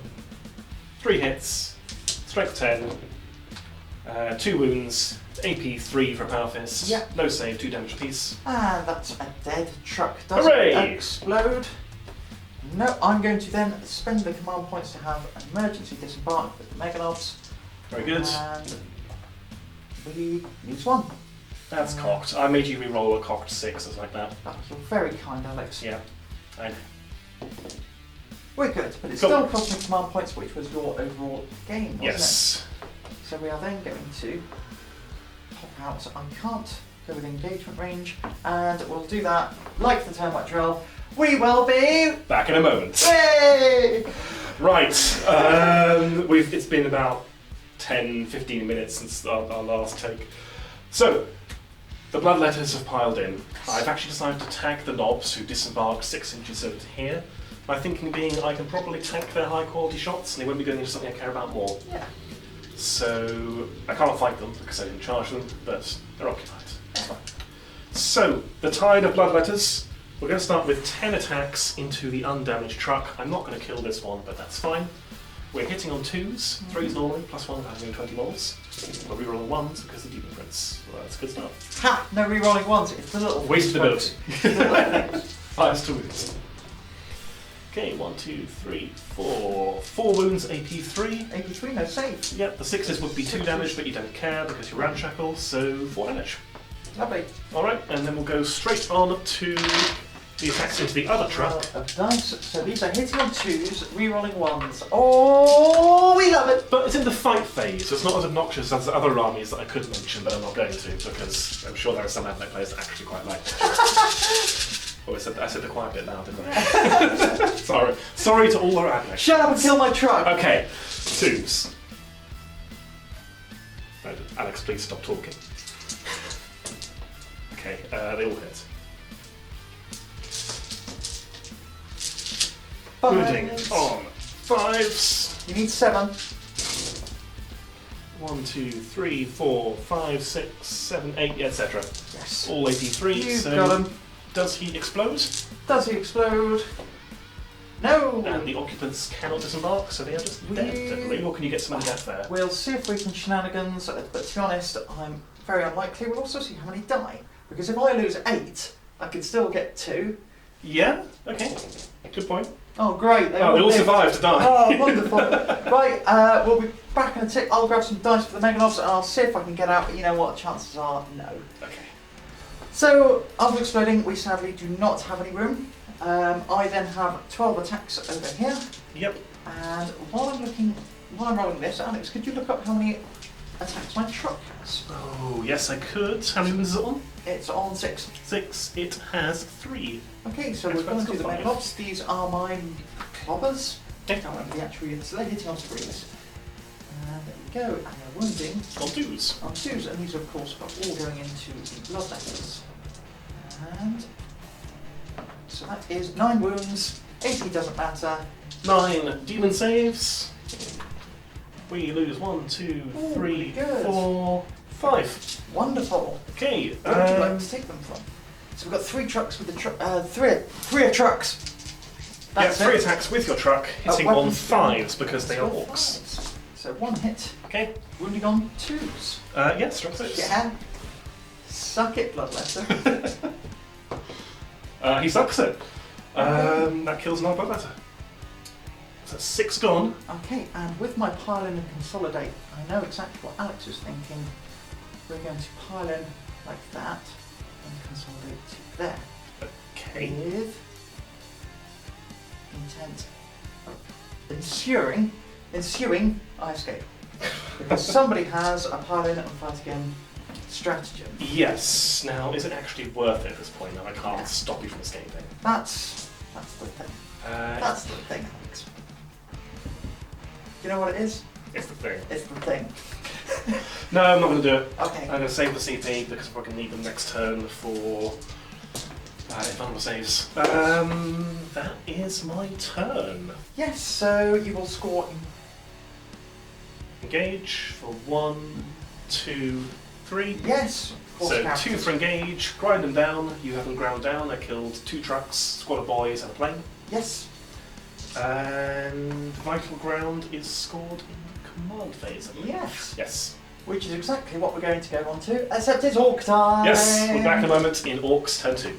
3 hits, strength 10, 2 wounds, AP 3 for a power fist, Yeah. no save, 2 damage apiece. And that's a dead truck. Does Hooray! it explode? No, I'm going to then spend the command points to have an emergency disembark with the Meganobz. Very good. And we use 1. That's cocked. I made you reroll a cocked 6 or something like that. You're very kind, Alex. Yeah. We're good, but it Cool. still cost me command points, which was your overall gain, wasn't Yes. it? So we are then going to pop out. I can't go with engagement range, and we'll do that like the termite drill. We will be Back in a moment. Yay! Right. It's been about 10-15 minutes since our last take. So, The bloodletters have piled in. I've actually decided to tag the knobs who disembarked 6 inches over to here. My thinking being I can probably tank their high quality shots and they won't be going into something I care about more. Yeah. So I can't fight them because I didn't charge them, but they're occupied. It's fine. So, the tide of bloodletters. We're going to start with 10 attacks into the undamaged truck. I'm not going to kill this one, but that's fine. We're hitting on 2s, 3s normally, plus 1 having 20 rolls. We're rerolling 1s because of the Demon Prince. Well, that's good stuff. Ha! No rerolling ones, it's the little... Wasted ability. Fires 2 wounds. Okay, 1, 2, 3, 4. 4 wounds, AP 3. AP 3, no save. Yep, the 6s would be 2 damage, but you don't care because you're ramshackle, so 4 damage. Lovely. Alright, and then we'll go straight on to the attacks into the other truck. Of dice. So these are hitting on 2s, rerolling 1s. Oh, we love it! But it's in the fight phase, so it's not as obnoxious as the other armies that I could mention, but I'm not going to, because I'm sure there are some Admech players that actually quite like it. Oh, I said the quiet bit now, didn't I? Sorry to all our Admech. Shut up and kill my truck! Okay, 2s. No, Alex, please stop talking. Okay, they all hit. Gooding on 5s. You need 7. 1, 2, 3, 4, 5, 6, 7, 8, etc. Yes. All 83. You've so got him. does he explode? Does he explode? No! And the occupants cannot disembark, so they are just dead, definitely. Or can you get some death there? We'll see if we can shenanigans, but to be honest, I'm very unlikely. We'll also see how many die. Because if I lose 8, I can still get 2. Yeah, okay. Good point. Oh, great. They all survived to die. Oh, wonderful. Right, we'll be back in a tick. I'll grab some dice for the Meganobz and I'll see if I can get out, but you know what? Chances are no. Okay. So, after exploding, we sadly do not have any room. I then have 12 attacks over here. Yep. And while I'm rolling this, Alex, could you look up how many attacks my truck has? Oh, yes, I could. How many wins is it on? It's on 6. 6. It has 3. Okay, so we're going to do the Meganobz. These are my clobbers. Okay. I can't remember the actual units. So they're hitting on 3s. And there we go. And they're wounding. On 2s. On 2s. And these, of course, are all going into the bloodletters. And so that is 9 wounds. 80 doesn't matter. 9 demon saves. We lose 1, 2, 3, 4, 5. Wonderful. Okay. Where would you like to take them from? So we've got 3 trucks with the three trucks. That's 3 attacks with your truck, hitting on 5s because they are All orcs. 5s. So 1 hit. Okay. Wounding on 2s. Yes, strike 6. Yeah. Suck it, bloodletter. He sucks it. That kills another bloodletter. So that's 6 gone. Okay, and with my pile in and consolidate, I know exactly what Alex is thinking. We're going to pile in like that and consolidate to there. Okay. With intent of ensuing I escape. Because somebody has a pile in and fight again stratagem. Yes. Now, is it actually worth it at this point? Now I can't stop you from escaping. That's the thing. That's the thing, Alex. You know what it is? It's the thing. It's the thing. No, I'm not going to do it. Okay. I'm going to save the CP because we're going to need them next turn for vulnerable saves. That is my turn. Yes, so you will score Engage for 1, 2, 3. Yes. So 2 for engage, grind them down. You have them ground down. I killed 2 trucks, squad of boys, and a plane. Yes. And vital ground is scored in command phase, I believe. Yes. Yes. Which is exactly what we're going to go on to, except it's Orc time! Yes, we're back in a moment in Orks turn 2.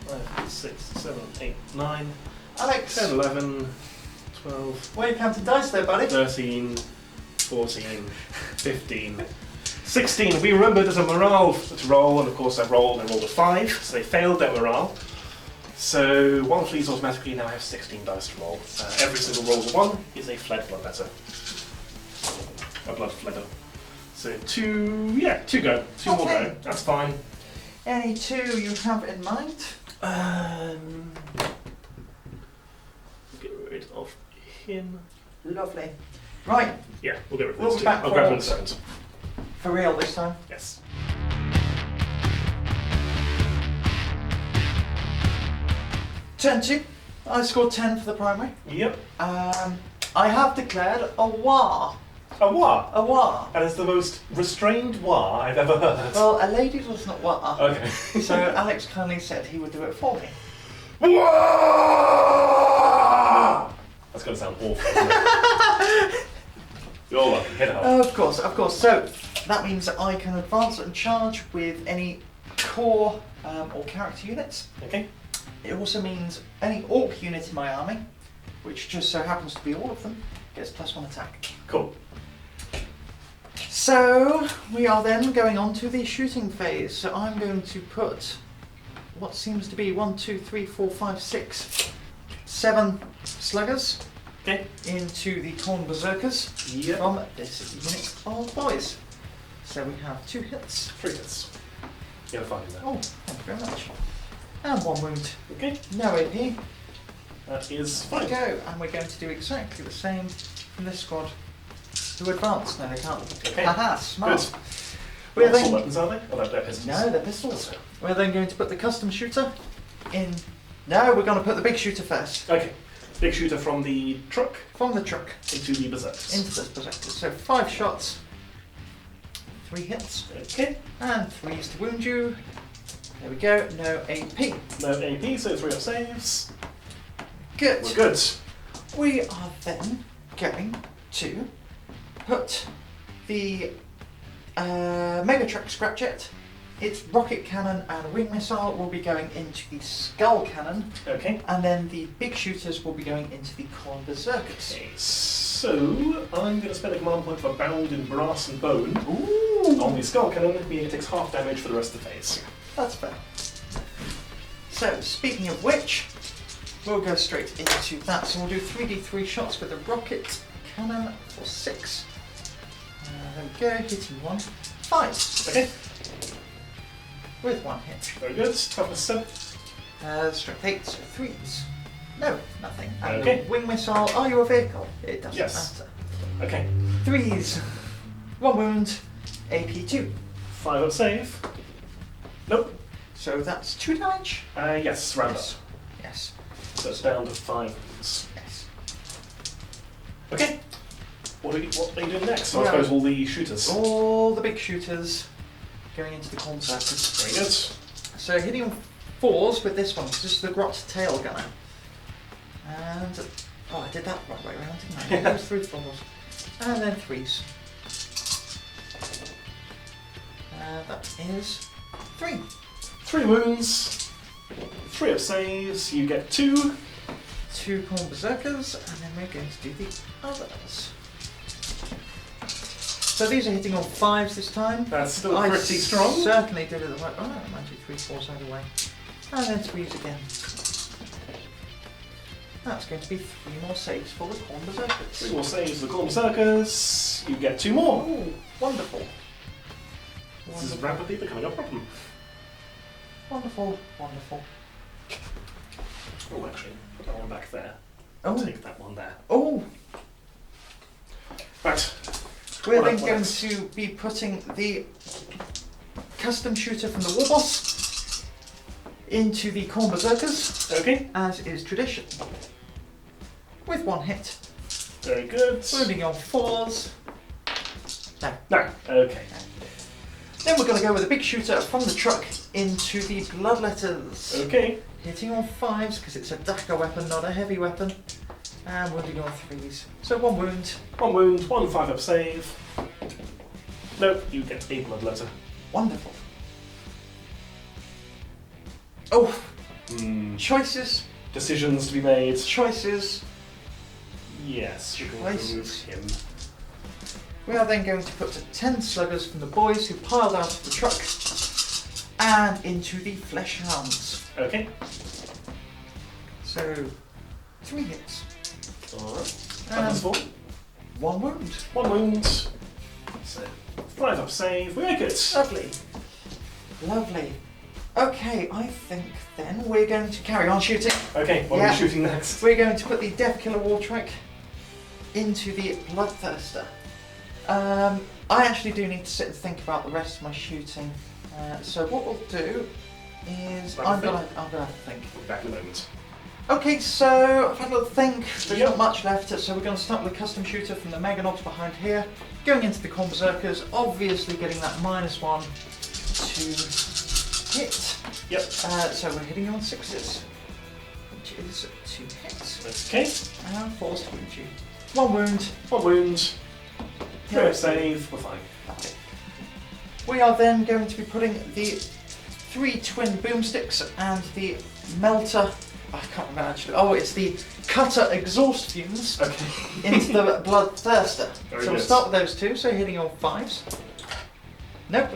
5, 6, 7, 8, 9, Alex! 10, 11, 12, Where are you counting dice there, buddy? 13, 14, 15, 16. We remembered there's a morale to roll, and of course I rolled a 5, so they failed their morale. So 1 flees automatically, now I have 16 dice to roll. Every single roll of 1 is a fled bloodletter. A blood fledder. So 2 go. 2 more go. That's fine. Any 2 you have in mind? Get rid of him. Lovely. Right, Yeah, we'll get rid of We'll those be 2. back I'll for grab them in a Orks. second. for real this time. Yes. Turn 2. I scored 10 for the primary. Yep. I have declared a war. A war? A war. That is the most restrained war I've ever heard. Well, a lady was not war. Okay. So Alex kindly said he would do it for me. War! That's going to sound awful, isn't it? You're welcome. Hit it hard. Of course, of course. So that means that I can advance and charge with any core or character units. Okay. It also means any orc unit in my army, which just so happens to be all of them, gets +1 attack. Cool. So we are then going on to the shooting phase. So I'm going to put what seems to be 1, 2, 3, 4, 5, 6, 7 sluggers into the Khorne berserkers from this unit of Boyz. So we have 2 hits. 3 hits. You're fine there. Oh, thank you very much. And 1 wound. Okay. No AP. That is fine. Go, and we're going to do exactly the same from this squad. Who advance? No, they can't. Okay. Haha, smart. Good. We're What then... weapons are they? Oh, they're pistols. No, they're pistols. We're then going to put the custom shooter in. No, we're going to put the big shooter first. Okay. Big shooter from the truck From the truck into the berserkers. into the berserkers. So 5 shots, 3 hits, Okay. and 3s to wound you. There we go. No AP. No AP, so 3 up saves. Good. We're good. We are then going to put the Megatruck Scrapjet. Its rocket cannon and wing missile will be going into the skull cannon, Okay. and then the big shooters will be going into the Khorne berserkers. Okay, so I'm going to spend a command point for bound in brass and bone Ooh, on the skull cannon, meaning it takes half damage for the rest of the phase. that's fair. So speaking of which, we'll go straight into that. So we'll do 3d3 shots with the rocket cannon for 6. There we go, hitting 1. 5. Okay. With 1 hit. Very good. Toughness 7. Strength 8, so 3s. No, nothing. And Okay. the wing missile, are you a vehicle? It doesn't Yes. matter. Okay. 3s. 1 wound, AP 2. 5 up save. Nope. So that's 2 damage? Yes, round Yes. up. Yes. So it's down to 5 wounds. Yes. Okay. What are you doing next? So I Yeah. suppose all the shooters. All the big shooters going into the Khorne berserkers. Very good. So hitting on 4s with this one, because this is the Grot tail gunner. And oh, I did that right way around, didn't I? Those 3 balls. And then 3s. That is 3. 3 wounds. 3 up saves. You get 2. 2 Khorne berserkers, and then we're going to do the others. So these are hitting on 5s this time. That's still I pretty strong. Certainly did it the right. Oh, 1, 2, 3, 4 either way. And then 3s again. That's going to be 3 more saves for the Khorne berserkers. 3 more saves for the Khorne berserkers. You get 2 more. Oh, wonderful. This is rapidly becoming a problem. Wonderful, wonderful. Oh, actually, put that one back there. Oh. Take that one there. Oh, Right. we're What then else? going to be putting the custom shooter from the Warboss into the Khorne berserkers, Okay. as is tradition. With 1 hit. Very good. Wounding on 4s. No. No. Okay. Then we're going to go with a big shooter from the truck into the bloodletters. Okay. Hitting on 5s because it's a dagger weapon, not a heavy weapon. And wounding on 3s. So 1 wound. 1 wound, 1 5 up save. Nope, you get a bloodletter. Wonderful. Oh, Hmm. choices. Decisions to be made. Choices. Yes, you can Choices. remove him. We are then going to put 10 sluggers from the Boyz who piled out of the truck and into the flesh hounds. Okay. So 3 hits. Alright. And Toughness 4. 1 wound. 1 wound. So 5 up save. We make it. Lovely. Lovely. Okay, I think then we're going to carry on shooting. Okay, what are we shooting next? We're going to put the Death Killer War Trek into the Bloodthirster. I actually do need to sit and think about the rest of my shooting. So what we'll do is Have a I'm think. gonna have to think. Back in a moment. Okay, so I've had a little think. There's Yep. not much left, so we're going to start with a custom shooter from the Meganobz behind here. Going into the Khorne berserkers, obviously getting that -1 to hit. Yep. So we're hitting you on 6s, which is 2 hits. Okay. And 4s to wound you. 1 wound. 1 wound. 3 up save. We're fine. Okay. We are then going to be putting the 3 twin boomsticks and the melter. I can't remember actually. Oh, it's the cutter exhaust fumes Okay. into the bloodthirster. Very So we'll good. start with those two. So hitting on 5s. Nope.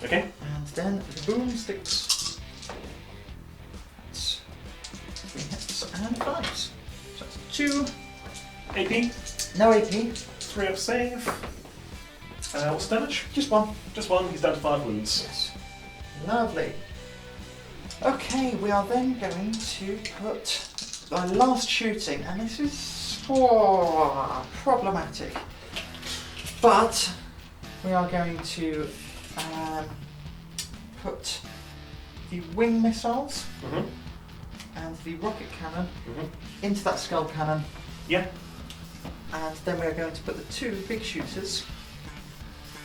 Okay. And then the boomsticks. That's 3 hits and 5s. So that's 2. AP. No AP. 3 up save. What's the damage? Just 1. Just 1. He's down to 5 wounds. Yes. Lovely. Okay, we are then going to put our last shooting, and this is problematic. But we are going to put the wing missiles Mm-hmm. and the rocket cannon Mm-hmm. into that skull cannon, Yeah. and then we are going to put the 2 big shooters,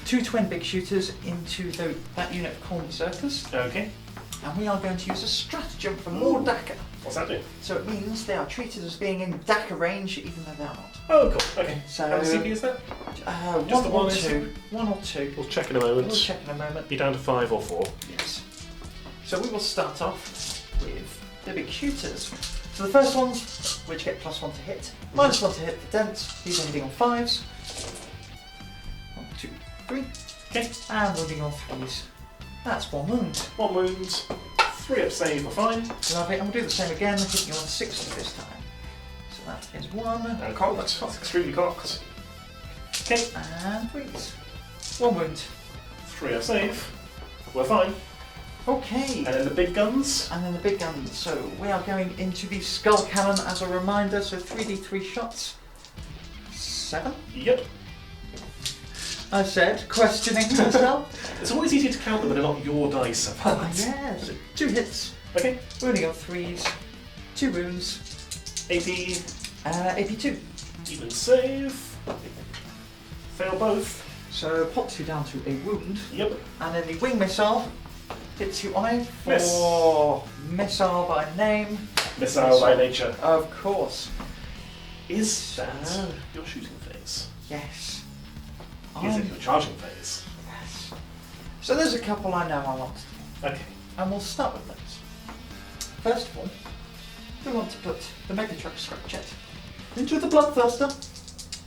2 twin big shooters into that unit of Khorne berserkers. Okay. And we are going to use a stratagem for more DACA. What's that do? So it means they are treated as being in DACA range even though they are not. Oh, cool. Okay. So, How many CP is that? One the one or is- 2. 1 or 2. We'll check in a moment. We'll check in a moment. Be down to 5 or 4. Yes. So we will start off with the big shooters. So the first ones, which get +1 to hit, -1 to hit for dent. These are hitting on 5s. 1, 2, 3. Okay. And wounding on 3s. That's 1 wound. 1 wound. 3 up save. We're fine. Lovely. And we'll do the same again, hitting you on 6s this time. So that is 1. And cocked. That's extremely cocked. Okay. And 3s. 1 wound. 3 up save. We're fine. Okay. And then the big guns. And then the big guns. So we are going into the skull cannon as a reminder. So 3d3 shots. 7. Yep. I said, questioning myself. It's always easier to count them when they're not your dice. Yes. 2 hits. Okay. Wounding on 3s. 2 wounds. AP. AP2. Even save. Fail both. So pops you down to a wound. Yep. And then the wing missile hits you on a Miss. 4. Missile by name. Missile by nature. Of course. Is that So- your shooting phase? Yes. Is it your charging phase? Yes. So there's a couple I know I want to do, Okay. and we'll start with those. First of all, we want to put the Mega-Blastas into the Bloodthirster.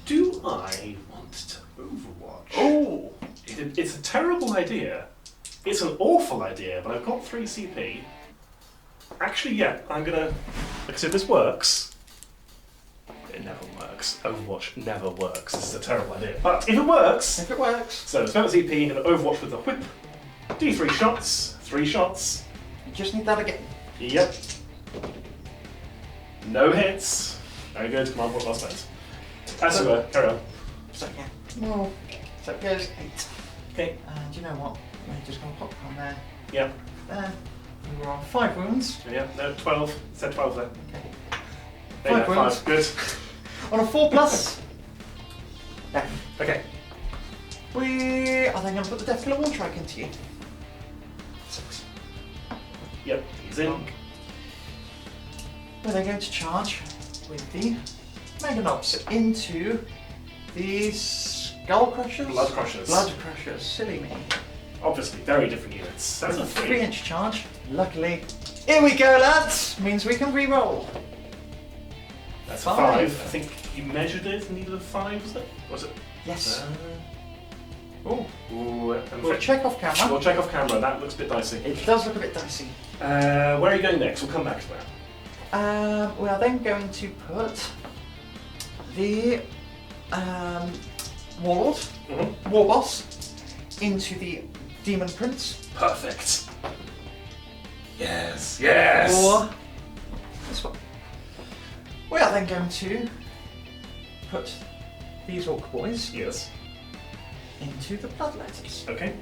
Do I want to Overwatch? Oh! It's a terrible idea. It's an awful idea, but I've got 3 CP. Actually, yeah, I'm gonna. Like I said, this works. It never works. Overwatch never works. This is a terrible idea. But if it works, If it works, so spell CP and Overwatch with the whip. D3 shots, 3 shots. you just need that again. Yep. No hits. Very good. Command point last phase. As you were, carry on. So yeah. Well, so it goes 8. Okay. And you know what? We're just going to pop on there. Yeah. There. We were on 5 wounds. Yeah. No, 12. Said 12 there. Okay. There you 5 go, wounds. 5. Good. On a 4 plus. Yeah. Okay. We are then going to put the Death Killer War Trike into you. 6. Yep. He's in. We're then going to charge with the Meganobz into the Skull Crushers. Blood Crushers. Blood Crushers. Silly me. Obviously, very different units. That's With a a 3. 3-inch charge. Luckily, here we go, lads. Means we can re-roll. That's a 5. 5. I think you measured it and needed a 5, was it? Was it? Yes. Ooh. Ooh. And We'll check off camera. We'll check off camera. That looks a bit dicey. It does look a bit dicey. Where are you going next? We'll come back to that. We are then going to put the Warlord, Mm-hmm. Warboss, into the Demon Prince. Perfect. Yes. Yes. Or this one. We are then going to put these Ork boys Yes. into the Bloodletters. Okay.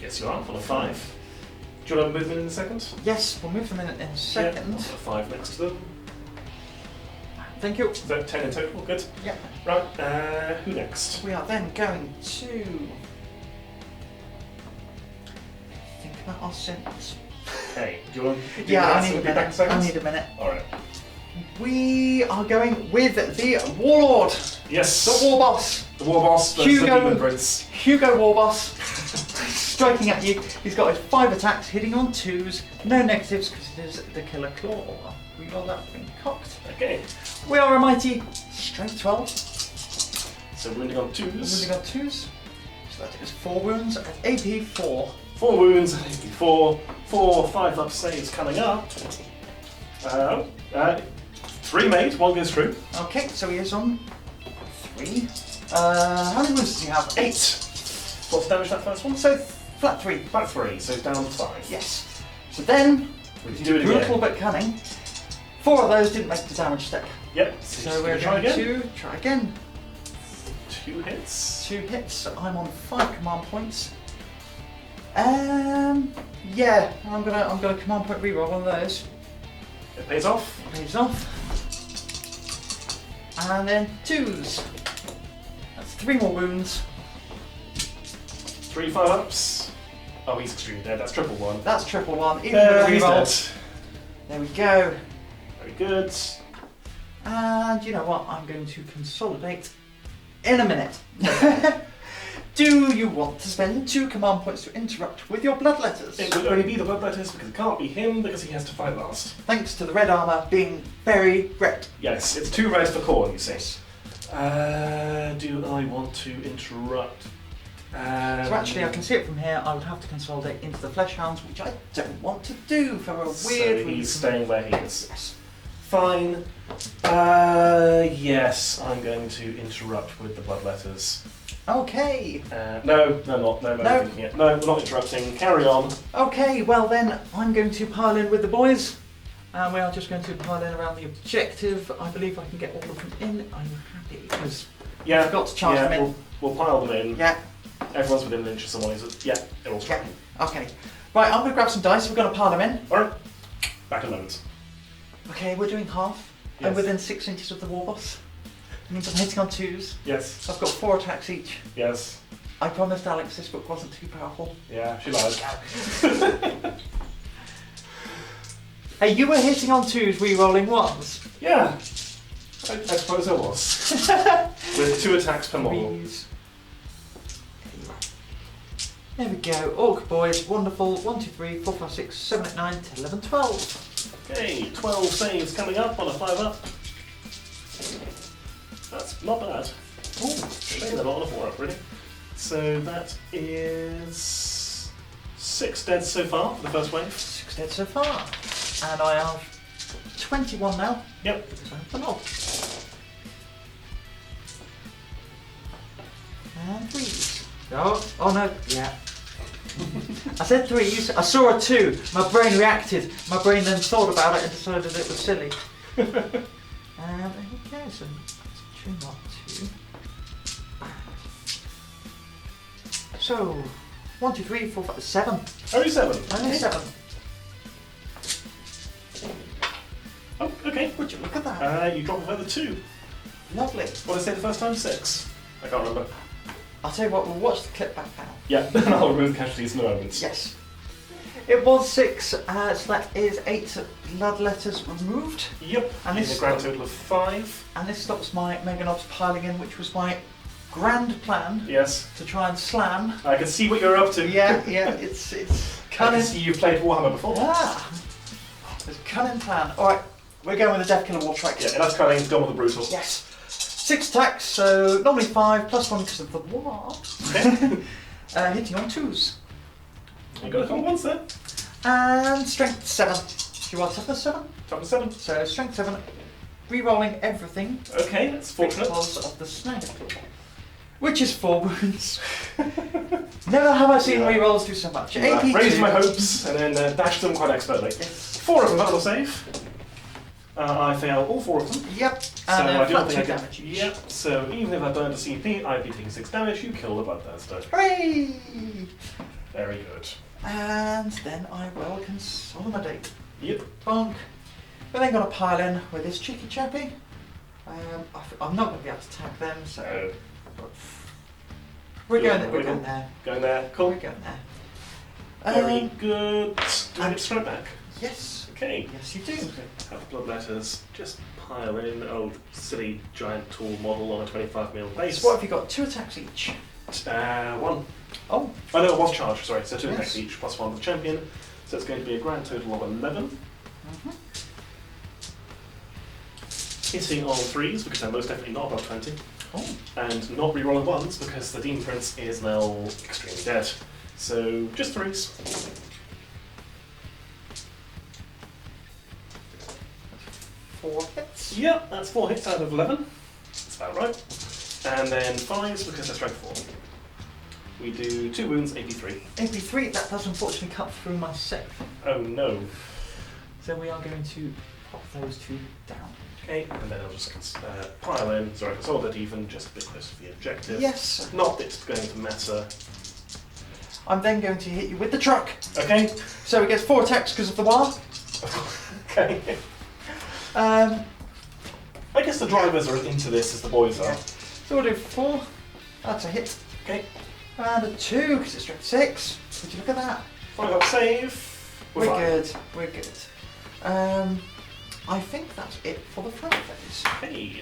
Yes, you are. On a 5. Do you want to move them in a second? Yes, we'll move them in a second. Yeah, 5 next to them. Thank you. Is that 10 in total? Good. Yeah. Right, who next? We are then going to think about our sins. Okay, do you want to do Yeah, that I so need a we'll be back in minute. I seconds? need a minute. Alright. We are going with the Warlord, Yes. the Warboss, The Warboss versus the Demon Prince. Hugo Warboss, striking at you. He's got his 5 attacks, hitting on 2s, no negatives because it is the Killer Claw. We got that thing cocked. Okay. We are a mighty strength 12. So wounding on 2s. Moving on 2s. So that is 4 wounds at AP 4. 4 wounds, 4, 5 up saves coming up. 3 made, 1 goes through. Okay, so he is on 3. How many wounds does he have? 8. What's damage that first one? So flat 3. Flat 3, so down 5. Yes. So then, We can do it brutal again. but cunning. 4 of those didn't make the damage stick. Yep. So we're try going again. to try again. 2 hits. 2 hits. I'm on 5 command points. Yeah, I'm gonna command point reroll one of those. It pays off. Pays off. And then 2s. That's 3 more wounds. 3 5-ups. Oh, he's extremely dead. That's triple 1. That's triple 1. Even with a He's reroll. dead. There we go. Very good. And you know what? I'm going to consolidate in a minute. Do you want to spend 2 command points to interrupt with your bloodletters? It would only be the Bloodletters because it can't be him because he has to fight last. Thanks to the red armour being very red. Yes, it's 2 reds for Khorne, you see. Do I want to interrupt? So actually, I can see it from here. I would have to consolidate into the flesh hounds, which I don't want to do for a weird So reason. he's staying where he is. Yes. Fine. Yes, I'm going to interrupt with the Bloodletters. Okay. No, I'm not. No, No. I'm thinking it. No, we're not interrupting. Carry on. Okay. Well then, I'm going to pile in with the boys, and we are just going to pile in around the objective. I believe I can get all of them in. I'm happy because Yeah, I've got to charge them in. We'll pile them in. Yeah. Everyone's within an inch of someone. Yeah, they're all Yeah. strong. Okay. Right. I'm going to grab some dice. We're going to pile them in. Alright, back in a moment. Okay. We're doing half. Yes. I'm within 6 inches of the Warboss. It means I'm hitting on 2s. Yes, I've got 4 attacks each. yes, I promised Alex this book wasn't too powerful. yeah, she lied. Hey, you were hitting on 2s, re-rolling 1s. Yeah, I suppose I was. With 2 attacks per model. Threes. There we go. Orc boys, wonderful. 1, 2, 3, 4, 5, 6, 7, 8, 9, 10, 11, 12. Okay, 12 saves coming up on a 5-up. That's not bad. Ooh, Shame they're not on a 4-up, really. So that is 6 dead so far for the first wave. 6 dead so far. And I have 21 now. Yep. Because I have the log. And 3s. Oh no, yeah. I said 3s, I saw a 2, my brain reacted, my brain then thought about it and decided it was silly. And there we go, so it's 2 not 2. So, 1, 2, 3, 4, 5, 7. Only 7. Only 7. Oh, okay. Would you look at that? You drop a further 2. Lovely. What did I say the first time? 6. I can't remember. I'll tell you what, we'll watch the clip back now. Yeah, then I'll remove casualties in a moment. Yes. It was 6, so that is 8 blood letters removed. Yep. And And this a grand total of 5. And this stops my Meganobz piling in, which was my grand plan Yes. to try and slam. I can see what you're up to. Yeah, it's I can cunning. see you've played Warhammer before. Ah, it's a cunning plan. All right, we're going with the Death Killer War Trike. Yeah, and that's cunning, gone with the brutal. Yes. 6 attacks, so normally 5 plus 1 because of the war. Okay. Hitting on 2s. You got a couple ones there. And strength 7. Do you want toughness 7? Top of 7. So strength 7. Re-rolling everything Okay, that's fortunate. because of the snag. Which is 4 wounds. Never have I seen Yeah. re-rolls do so much. AP2. Raised my hopes and then dashed them quite expertly. Yes. 4 of them that'll save. I fail all 4 of them. Yep. So And I then don't flat think 2 I damage each. Yep, so even if I burned a CP, I'd be taking 6 damage, you kill the Bloodthirster. Hooray! Very good. And then I will consolidate. Yep. Bonk. We're then going to pile in with this cheeky chappy. I'm not going to be able to tag them, so we're going there. We're going there. Going there. Cool. We're going there. Very good. Do I get to throw back? Yes. Okay. Yes, you do. Have the bloodletters just pile in. Old silly giant tool model on a 25mm base. So what have you got? 2 attacks each. 1. Oh. Oh no, it was charged. Sorry. So 2 Yes. attacks each plus 1 for the champion. So it's going to be a grand total of 11. Hitting on 3s because they're most definitely not above 20. Oh. And not re-rolling 1s because the Demon Prince is now extremely dead. So just 3s. Four hits. Yep, that's 4 hits out of 11. That's about right. And then 5s because they're strength 4. We do 2 wounds, AP3. AP3, that does unfortunately cut through my save. Oh no. So we are going to pop those 2 down. Okay, and then I'll just pile in, sorry, consolidate even, just a bit closer to the objective. Yes. Not that it's going to matter. I'm then going to hit you with the truck. Okay. So it gets 4 attacks because of the wire. Okay. I guess the drivers are as into this as the boys are. So we'll do 4. That's a hit. Okay. And a 2 because it's strength 6. Would you look at that? 5 up save. We're fine. good. We're good. I think that's it for the front phase. Okay,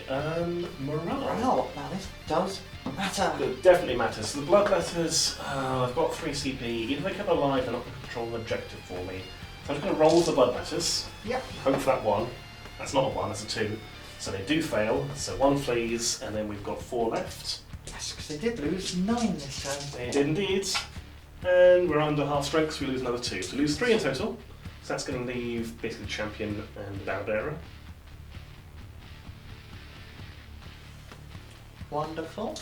morale. Morale. Now this does matter. It definitely matters. So the bloodletters, I've got 3 CP. Even if they kept alive, they're not going to control an objective for me. So I'm just going to roll with the bloodletters. Yep. Hope for that 1. That's not a 1, that's a 2. So they do fail. So 1 flees, and then we've got 4 left. Yes, because they did lose 9 this time. They did indeed. And we're under half strength, so we lose another 2. So we lose 3 in total. So that's going to leave basically the champion and the barrel. Wonderful.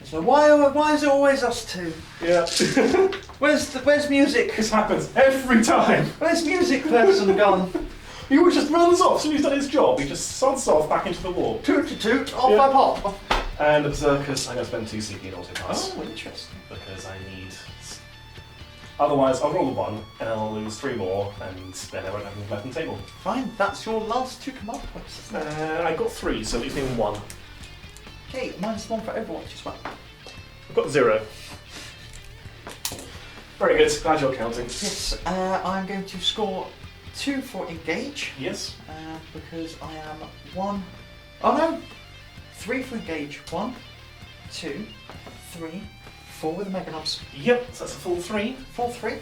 So why is it always us two? Yeah. Where's music? This happens every time. Where's music person gone? He always just runs off. As soon as he's done his job, he just sods off back into the wall. Toot to toot, off I pop. And the berserkers, I'm going to spend 2 CP in auto pass. Oh, interesting. Because I need. Otherwise, I'll roll the 1 and I'll lose 3 more, and then I won't have anything left on the table. Fine, that's your last 2 command points, isn't it? I got 3, so leave me 1. Okay, -1 for Overwatch as well. I've got 0. Very good, glad you're counting. Yes, I'm going to score 2 for engage. Yes. Because I am 1. Oh no! 3 for engage. 1, 2, 3, 4 with the Meganobz. Yep, so that's a full 3. Full 3. You've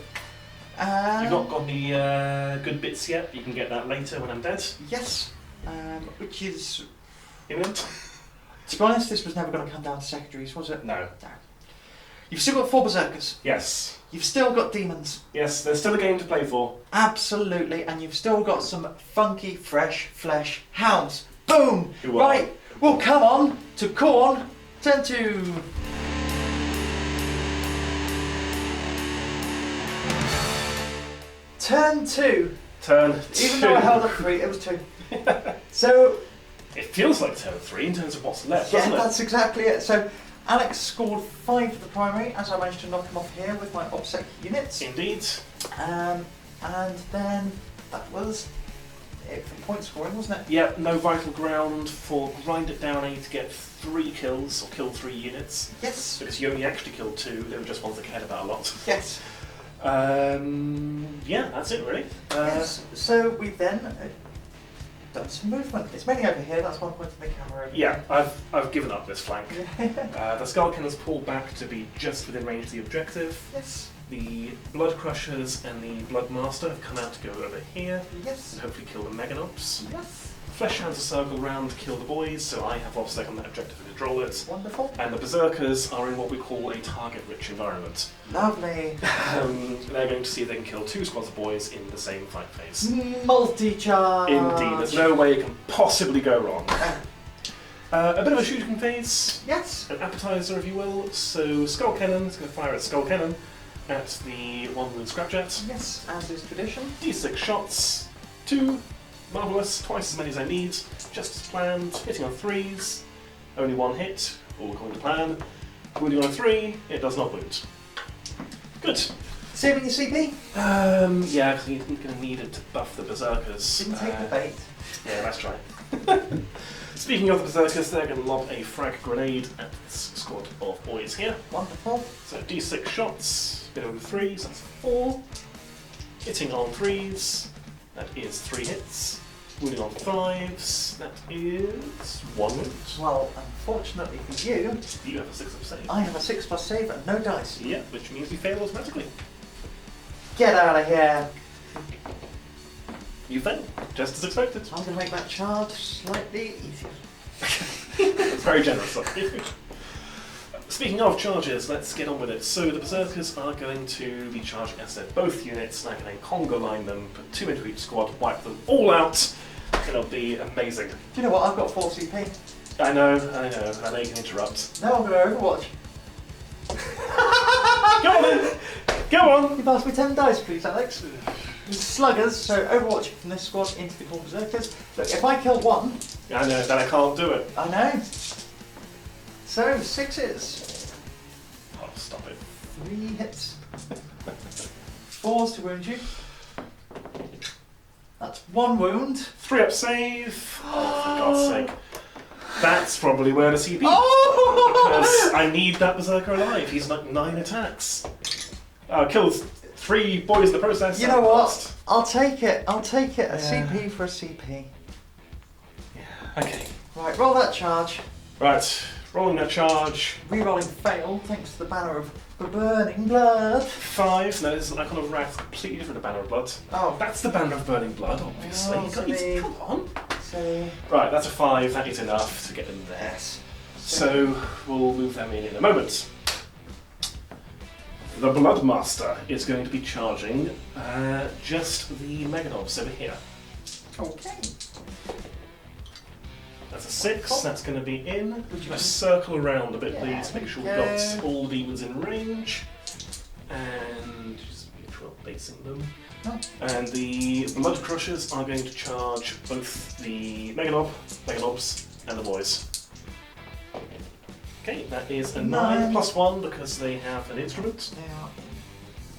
not got the good bits yet, you can get that later when I'm dead. Yes, which is... Imminent? To be honest, this was never going to come down to secondaries, was it? No. No. You've still got 4 berserkers. Yes. You've still got demons. Yes, there's still a game to play for. Absolutely, and you've still got some funky, fresh flesh hounds. Boom! Who are? Right, well come on to Khorne, turn 2. Turn 2. Turn 2. Even though I held up 3, it was 2. So... It feels like turn 3 in terms of what's left, yeah, doesn't it? that's exactly it. So Alex scored 5 for the primary, as I managed to knock him off here with my OPSEC units. Indeed. And then that was it for point scoring, wasn't it? Yeah, no vital ground for grind it down. I need to get 3 kills, or kill 3 units. Yes. Because you only actually killed 2, they were just ones that cared about a lot. Yes. Yeah, that's it really. Yes. So we then done some movement. It's mainly over here, that's why I'm pointing the camera over. Yeah, I've given up this flank. The Skull Cannons pull back to be just within range of the objective. Yes. The Blood Crushers and the Blood Master have come out to go over here. Yes. And hopefully kill the Meganobz. Yes. Flesh Hounds are circled around to kill the Boyz, so I have offset on that objective to control it. Wonderful. And the Berserkers are in what we call a target-rich environment. Lovely. They're going to see if they can kill 2 squads of Boyz in the same fight phase. Multi-charge. Indeed, there's no way it can possibly go wrong. A bit of a shooting phase. Yes. An appetizer, if you will. So Skull Cannon is going to fire at Skull Cannon at the 1 wound Scrapjet. Yes, as is tradition. D6 shots. 2. Marvellous, twice as many as I need, just as planned, hitting on 3s, only 1 hit, all according to plan. Wounding on a 3, it does not wound. Good. Saving your CP? Yeah, because you're going to need it to buff the berserkers. Didn't take the bait. Yeah, let's try. Speaking of the berserkers, they're going to lob a frag grenade at this squad of boys here. Wonderful. So d6 shots, bit over 3s, that's 4. Hitting on 3s, that is 3 hits. Wounding on 5s, that is 1 wound. Well, unfortunately for you, You have a 6 of save. I have a 6+ save and no dice. Yeah, which means we fail automatically. Get out of here. You fail, just as expected. I'm going to make that charge slightly easier. It's very generous of you. Speaking of charges, let's get on with it. So the berserkers are going to be charging as both units, and I can Congo line them, put 2 into each squad, wipe them all out. It'll be amazing. Do you know what? I've got 4 CP. I know you can interrupt. No, I'm going to Overwatch. Go on then! Go on! You pass me 10 dice, please, Alex. Sluggers, so Overwatch from this squad into the core berserkers. Look, if I kill 1, I know, then I can't do it. I know. So, 6s. Oh, stop it. 3 hits. 4s to wound you. That's 1 wound. 3 up save. Oh, for God's sake. That's probably where the CP Oh! because I need that berserker alive. He's like 9 attacks. Kills 3 boys in the process. You know what? I'll take it. I'll take it. A CP for a CP. Yeah, okay. Right, roll that charge. Right, rolling that charge. Rerolling fail, thanks to the banner of the burning blood. 5. No, this is an icon of wrath, completely different to Banner of Blood. Oh. That's the Banner of Burning Blood, obviously. Oh, You can't use, come on. So. Right, that's a 5. That is enough to get them there. Yes. So we'll move them in a moment. The Bloodmaster is going to be charging just the Meganobz over here. Okay. That's a 6, Cool. that's going to be in. Would you Just circle around a bit, Yeah, please, make sure there we've we got go. all the demons in range. And just make sure I'm basing them. Oh. And the Blood Crushers are going to charge both the Meganobz, and the Boyz. Okay, that is a 9 plus 1 because they have an instrument. They are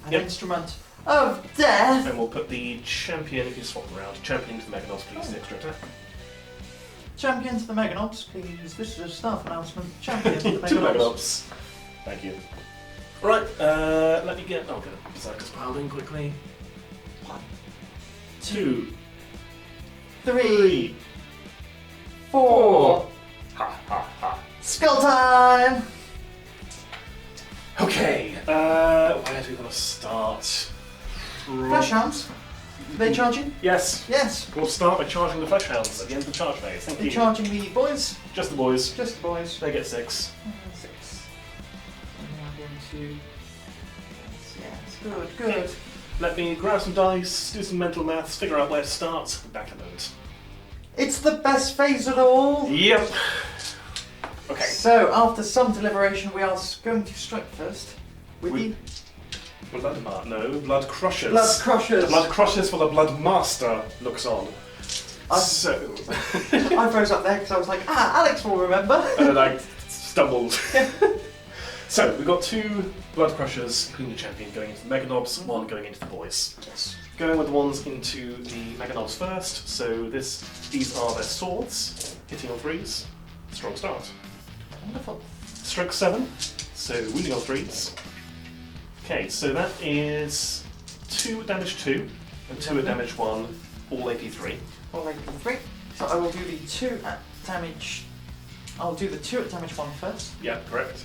an Yep. instrument of death. And we'll put the champion, if you swap them around, champion to the Meganobz, please, the extra attack. Champion to the Meganobz, please. This is a staff announcement. Champion to the Two Meganobz. Meganobz. Thank you. Right, let me get. Oh, good. Berserkers piled in quickly. 1, 2, 3, 3, 4. Ha ha ha. Skull time! Okay, where do we want to start? Flash hounds. Are they charging? Yes. Yes. We'll start by charging the flesh hounds at the end of the charge phase. Thank They're you. charging the boys. Just the boys. Just the boys. They get 6. 6. And now going to. Yes, good, good. Let me grab some dice, do some mental maths, figure out where to start. Back in a moment. It's the best phase of all. Yep. Okay. So, after some deliberation, we are going to strike first with the Blood Crushers. Blood Crushers. Blood Crushers for the Blood Master looks on. I froze up there because I was like, Alex will remember. And then I stumbled. So, we've got 2 Blood Crushers, including the champion, going into the Meganobz, 1 going into the Boyz. Yes. Going with the ones into the Meganobz first, so these are their swords, hitting on 3s. Strong start. Wonderful. Stroke 7, so wounding on 3s. Okay, so that is 2 at damage 2, and 2 at damage 1, all AP 3. All right, 3. So I will do the 2 at damage. I'll do the 2 at damage 1 first. Yeah, correct.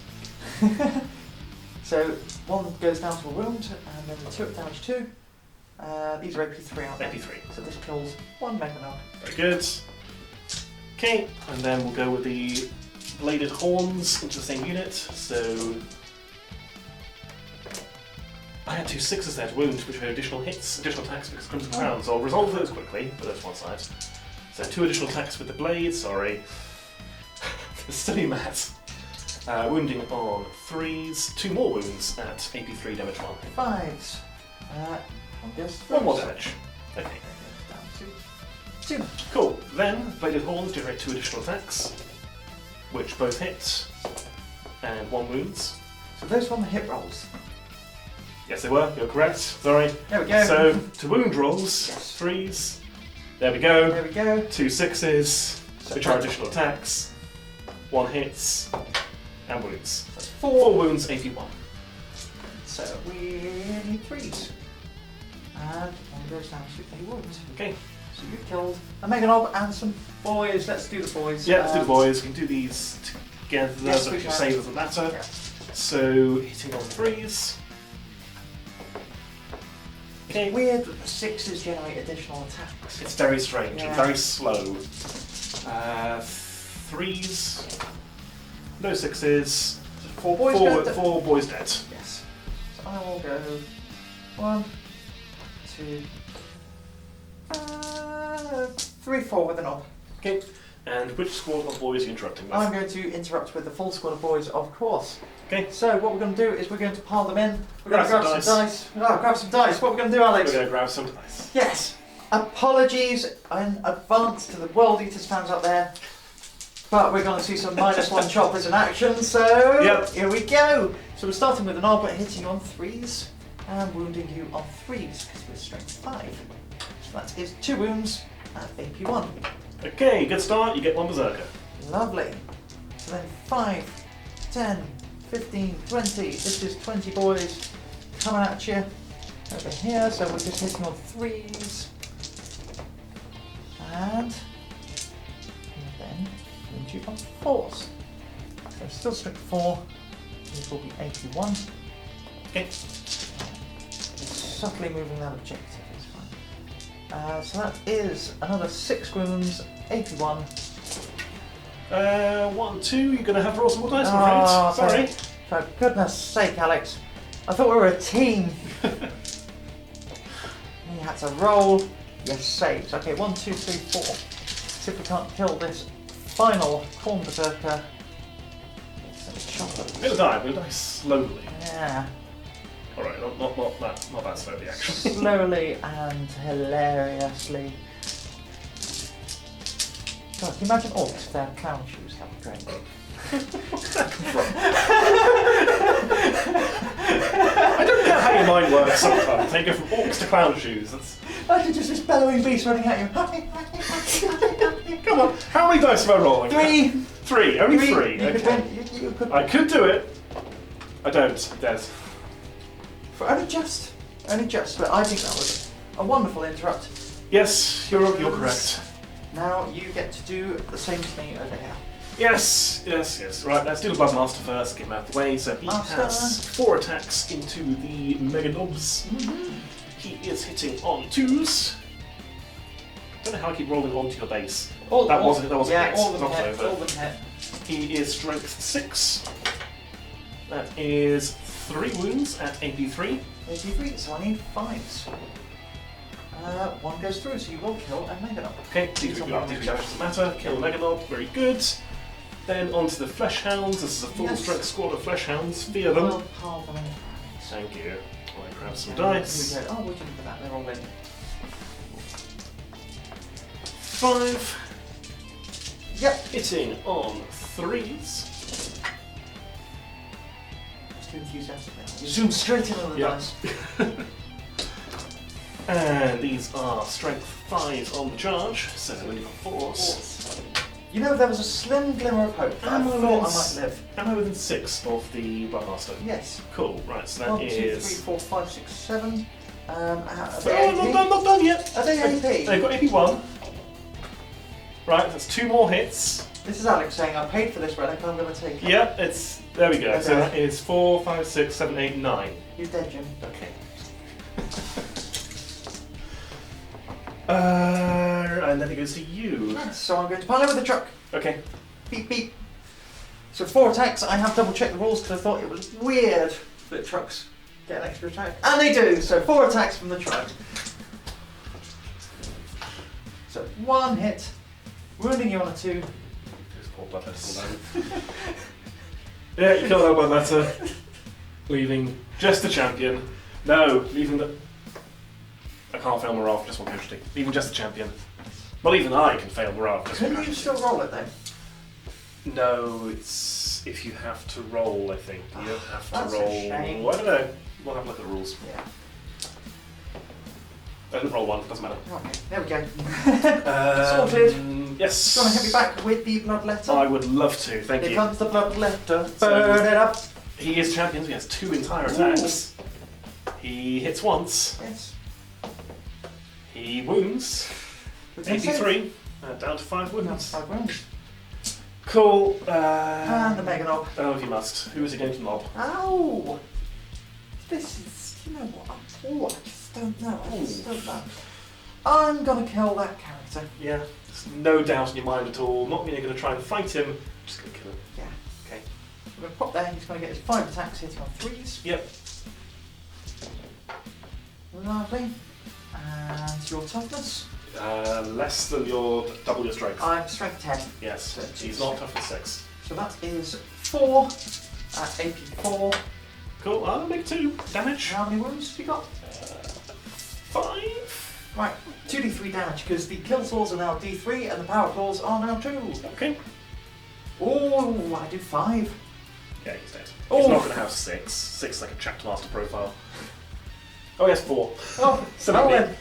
So 1 goes down to a wound, and then the 2 at damage 2. These are AP 3, aren't they? AP 3. So this kills 1 Meganob. Very good. Okay, and then we'll go with the bladed horns into the same unit. So I had 2 6s there to wound, which were additional hits, additional attacks because Crimson Crown. So I'll resolve those quickly, but that's one side. So 2 additional attacks with the blade. Sorry, silly Matt. Wounding on 3s, 2 more wounds at AP 3 damage 1. 5s. 1 goes 1 more damage. Okay. Down to 2. Cool. Then, Bladed Horns generate 2 additional attacks, which both hit, and 1 wounds. So those 1 hit rolls. Yes, they were. You're correct. Sorry. There we go. So, to wound rolls, Yes. 3s. There we go. There we go. 2 6s, which are additional attacks. 1 hits, and wounds. That's 4 wounds, 81. So we need 3s. And one goes down to a wound. Okay. So you killed a Meganob and some boys. Let's do the boys. Yeah, let's do the boys. We can do these together, Yes, but we your can. save doesn't matter. Yeah. So, hitting on 3s. Okay. Weird that the 6s generate additional attacks. It's very strange and Yeah. very slow. 3s. No 6s. 4 boys Four, go. 4 boys dead. Yes. So I will go 1, 2, 3, 4 with an op. Okay. And which squad of boys are you interrupting with? I'm going to interrupt with the full squad of boys, of course. Okay. So what we're going to do is we're going to pile them in. We're going to Grab grab some some dice. Oh, grab some dice. What we're going to do, Alex? We're going to grab some dice. Yes. Apologies in advance to the World Eaters fans out there, but we're going to see some -1 choppers in action. So Yep. here we go. So we're starting with an ob, hitting you on 3s and wounding you on 3s because we're strength 5. So that is 2 wounds at AP1. Okay, good start. You get 1 berserker. Lovely. So then 5, 10, 15, 20. This is 20 boys coming at you over here. So we're just hitting on 3s. And then wound you on 4s. So still strength 4. This will be 81. Okay. Subtly moving that objective is fine. So that is another 6 wounds, 81. 1, 2. You're going to have to roll some more dice, I'm Oh, afraid. Sorry. For goodness sake, Alex. I thought we were a team. You had to roll your saves. Okay, 1, 2, 3, 4. See if we can't kill this final Khorne berserker. We'll die slowly. Yeah. Alright, not that slowly, actually. Slowly and hilariously. God, can you imagine orcs if they had clown shoes? That would be great. I don't get how your mind works sometimes. They go from orcs to clown shoes. That's... Imagine just this bellowing beast running at you. Come on, how many dice am I rolling? 3! 3, only 3. You Okay. could win. You could. I could do it. I don't. I'm dead. For only just, but I think that was a wonderful interrupt. Yes, you're correct. Now you get to do the same to me over here. Yes. Right, let's do the Bloodmaster first, get him out of the way. So he Master. has 4 attacks into the Meganobz. He is hitting on 2s. I don't know how I keep rolling onto your base. That wasn't yeah, hit. all of them Knocked hit. over. All of them hit. He is strength 6. That is 3 wounds at AP3. 83, so I need 5s. 1 goes through, so you will kill a Meganob. Okay, these damage doesn't matter. Kill Meganob, very good. Then onto the Flesh Hounds. This is a full strength squad of Flesh Hounds. Fear them. Well, pile them in. Thank you. I'll grab some Here dice. we go. Oh, we'll do that. They're all in. 5. Yep. Hitting on 3s. Just too enthusiastic now. You zoom straight into the Yep. dice. And these are strength 5 on the charge, so only got 4s. You know, there was a slim glimmer of hope that I thought I might live. Am I within 6 of the Bloodmaster? Yes. Cool, right, so that 1, 2, 3, is... 4, 5, 6, 7. Are Oh, they AP? not done yet! Are they AP? They've got AP1. Right, that's 2 more hits. This is Alex saying I paid for this relic, I'm going to take it. Yep, it's... There we go. Okay. So that is 4, 5, 6, 7, 8, 9. You're dead, Jim. Okay. And then it goes to you. Yes, so I'm going to pile in with the truck. Okay. Beep, beep. So 4 attacks. I have double checked the rules because I thought it was weird that trucks get an extra attack. And they do! So 4 attacks from the truck. So 1 hit, wounding you on a 2. Just poor Bloodmaster. Yeah, you killed that Bloodmaster. Leaving just the champion. No, leaving the... I can't fail morale for just 1 casualty. Leaving just the champion. Not even I can fail morale for just 1 Can you casualty. still roll it then? No, it's if you have to roll, I think. You don't have to That's a roll. shame. I don't know. we'll have a look at the rules. Yeah. I didn't roll one, doesn't matter. Okay, there we go. Sorted. Yes. Do you want to hit me back with the blood letter? I would love to, thank you. Here comes the blood letter. So- Burn it up. He is champion, so he has 2 entire attacks. He hits once. Yes. He wounds. 83. Down to 5 Now wounds. 5 wounds. Cool. And the Meganob. Oh, if you must. Who is he going to mob? Ow! This is, you know what, I just don't know, I'm gonna kill that character. Yeah. There's no doubt in your mind at all. Not meaning going to try and fight him. Just going to kill him. Yeah. Okay. I'm gonna pop there, he's gonna get his 5 attacks hitting on 3s. Yep. Lovely. And your toughness? Less than your double your strength. I'm strength 10. Yes. So He's not toughness 6. So that is 4 at AP 4. Cool. I'll make 2 damage. How many wounds have you got? 5. Right, 2d3 damage, because the Killsaws are now d3 and the Power Claws are now 2. Okay. Oh, I do 5. Yeah, he's dead. Oh. He's not going to have 6. 6 like a chapter master profile. Oh, he has 4. Oh, So well maybe. then.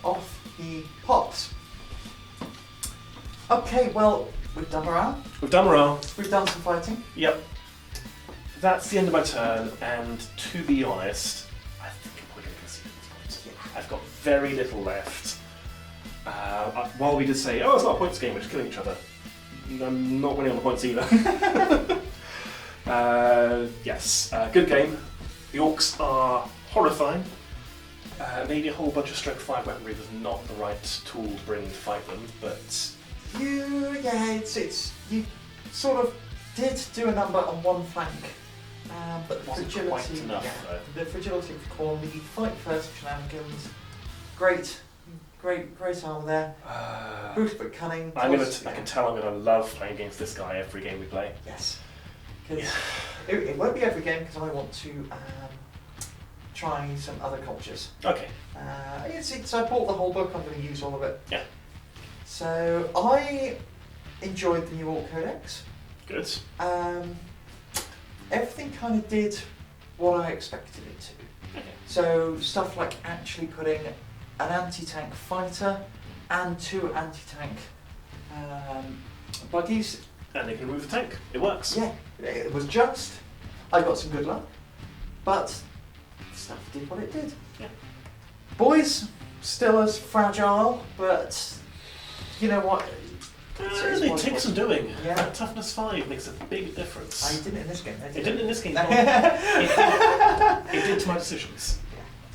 Off he pops. Okay, well, we've done morale. We've done morale. We've done some fighting. Yep. That's the end of my turn, and to be honest, I think I'm probably going to concede at this point. I've got very little left. While we did say, oh, it's not a points game, we're just killing each other. I'm not winning on the points either. Yes, good game. The Orks are horrifying. Maybe a whole bunch of strength 5 weaponry was not the right tool to bring to fight them, but You sort of did do a number on one flank, but the Wasn't fragility, quite enough, though. the fragility of Khorne, the fight first shenanigans, great armor there, brutal but cunning. I can tell I'm going to love playing against this guy every game we play. Yes, because it won't be every game because I want to try some other cultures. Okay. So I bought the whole book. I'm going to use all of it. Yeah. So I enjoyed the new Orc Codex. Good. Everything kind of did what I expected it to. Okay. So stuff like actually putting an anti-tank fighter and 2 anti-tank buggies. And they can remove the tank. It works. Yeah, it was just. I got some good luck, but stuff did what it did. Yeah. Boyz, still as fragile, but you know what? It takes some doing. Yeah. That toughness 5 makes a big difference. I didn't in this game. It didn't in this game. It did to my decisions.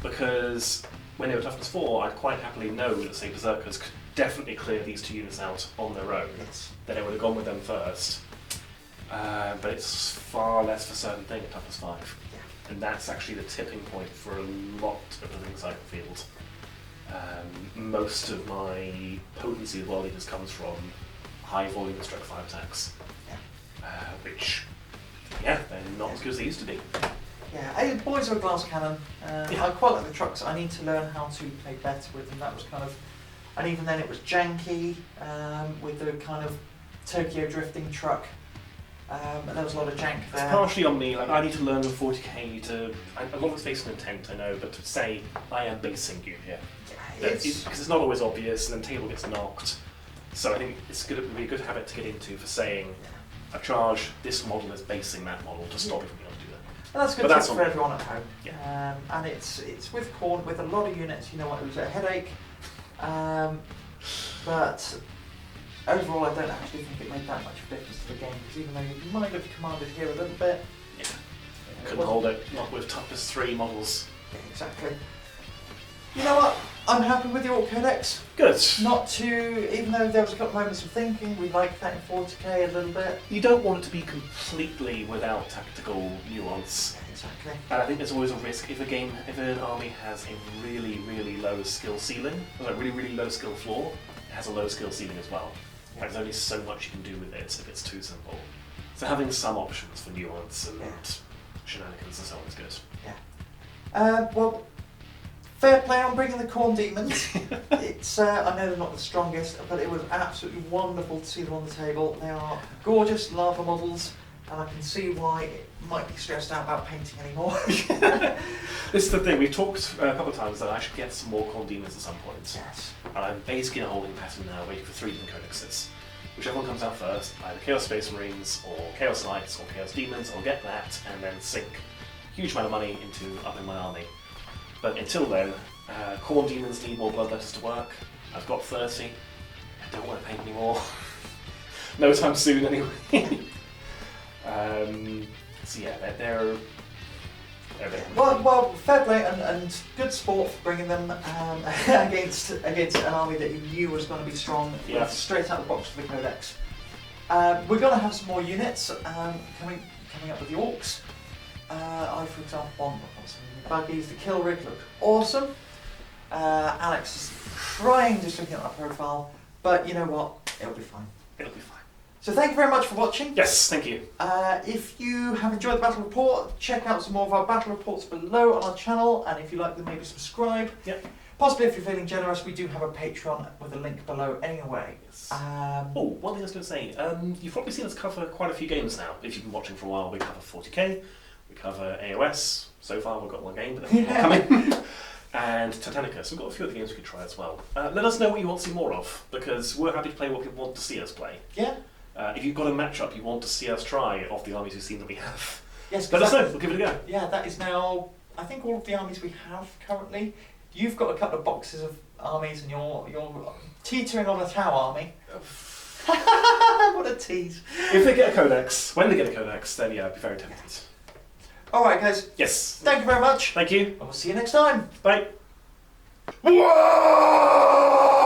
Because when they were toughness 4, I'd quite happily know that, say, Berserkers could definitely clear these 2 units out on their own. Yes. Then I would have gone with them first. But it's far less for certain thing at toughness 5. Yeah. And that's actually the tipping point for a lot of the things I can field. Most of my potency of World Eaters comes from high volume strike 5 attacks. Yeah. Which, they're not as good as they used to be. Yeah, Boyz are a glass cannon. Yeah. I quite like the trucks. I need to learn how to play better with them. That was kind of, and even then it was janky with the kind of Tokyo drifting truck. And there was a lot of jank It's there. partially on me. Like I need to learn with 40k to. A lot of it's based on intent, I know, but to say I am basing you here, because it's not always obvious, and then table gets knocked. So I think it would be a good habit to get into for saying, I charge this model is basing that model to stop it from being able to do that. And that's a good But tip that's for on me. everyone at home. Yeah. And it's with Khorne, with a lot of units, you know what, it was a headache. But overall I don't actually think it made that much of a difference to the game, because even though you might have commanded here a little bit, Yeah. Couldn't hold it, not with toughness 3 models. yeah, exactly. You know what? I'm happy with the Orc Codex. Good. Not too, even though there was a couple of moments of thinking, we like that in 40k a little bit. You don't want it to be completely without tactical nuance. Yeah, exactly. And I think there's always a risk if an army has a really, really low skill ceiling, or a really, really low skill floor, it has a low skill ceiling as well. Yeah. There's only so much you can do with it if it's too simple. So having some options for nuance and shenanigans and so on is good. Yeah. Well, fair play on bringing the Khorne demons. It's I know they're not the strongest, but it was absolutely wonderful to see them on the table. They are gorgeous lava models. and I can see why it might be stressed out about painting anymore. This is the thing, we've talked a couple of times that I should get some more Khorne demons at some point. Yes. And I'm basically in a holding pattern now, waiting for 3 different codexes. Whichever one comes out first, either Chaos Space Marines, or Chaos Knights, or Chaos Demons, I'll get that, and then sink a huge amount of money into upping my army. But until then, Khorne demons need more bloodletters to work. I've got 30. I don't want to paint anymore. No time soon, anyway. So yeah, they're there. Well, fair play and good sport for bringing them against an army that you knew was going to be strong, Yeah. straight out of the box for the codex. We're going to have some more units coming up with the Orks. I, for example, want some of the buggies. The kill rig looked awesome. Alex is crying just looking at that profile, but you know what? It'll be fine. It'll be fine. So thank you very much for watching. Yes, thank you. If you have enjoyed the battle report, check out some more of our battle reports below on our channel, and if you like them, maybe subscribe. Yep. Possibly, if you're feeling generous, we do have a Patreon with a link below anyway. Yes. One thing I was going to say, you've probably seen us cover quite a few games now. If you've been watching for a while, we cover 40k, we cover AOS. So far, we've got one game, but there's more coming. And Titanica, so we've got a few other games we could try as well. Let us know what you want to see more of, because we're happy to play what people want to see us play. Yeah. If you've got a matchup you want to see us try of the armies we've seen that we have, Yes. let us know, we'll give it a go. Yeah, that is now, I think, all of the armies we have currently. You've got a couple of boxes of armies, and you're teetering on a Tau army. What a tease. If they get a codex, when they get a codex, then yeah, I'd be very tempted. Alright, guys. Yes. Thank you very much. Thank you. And we'll see you next time. Bye. Whoa!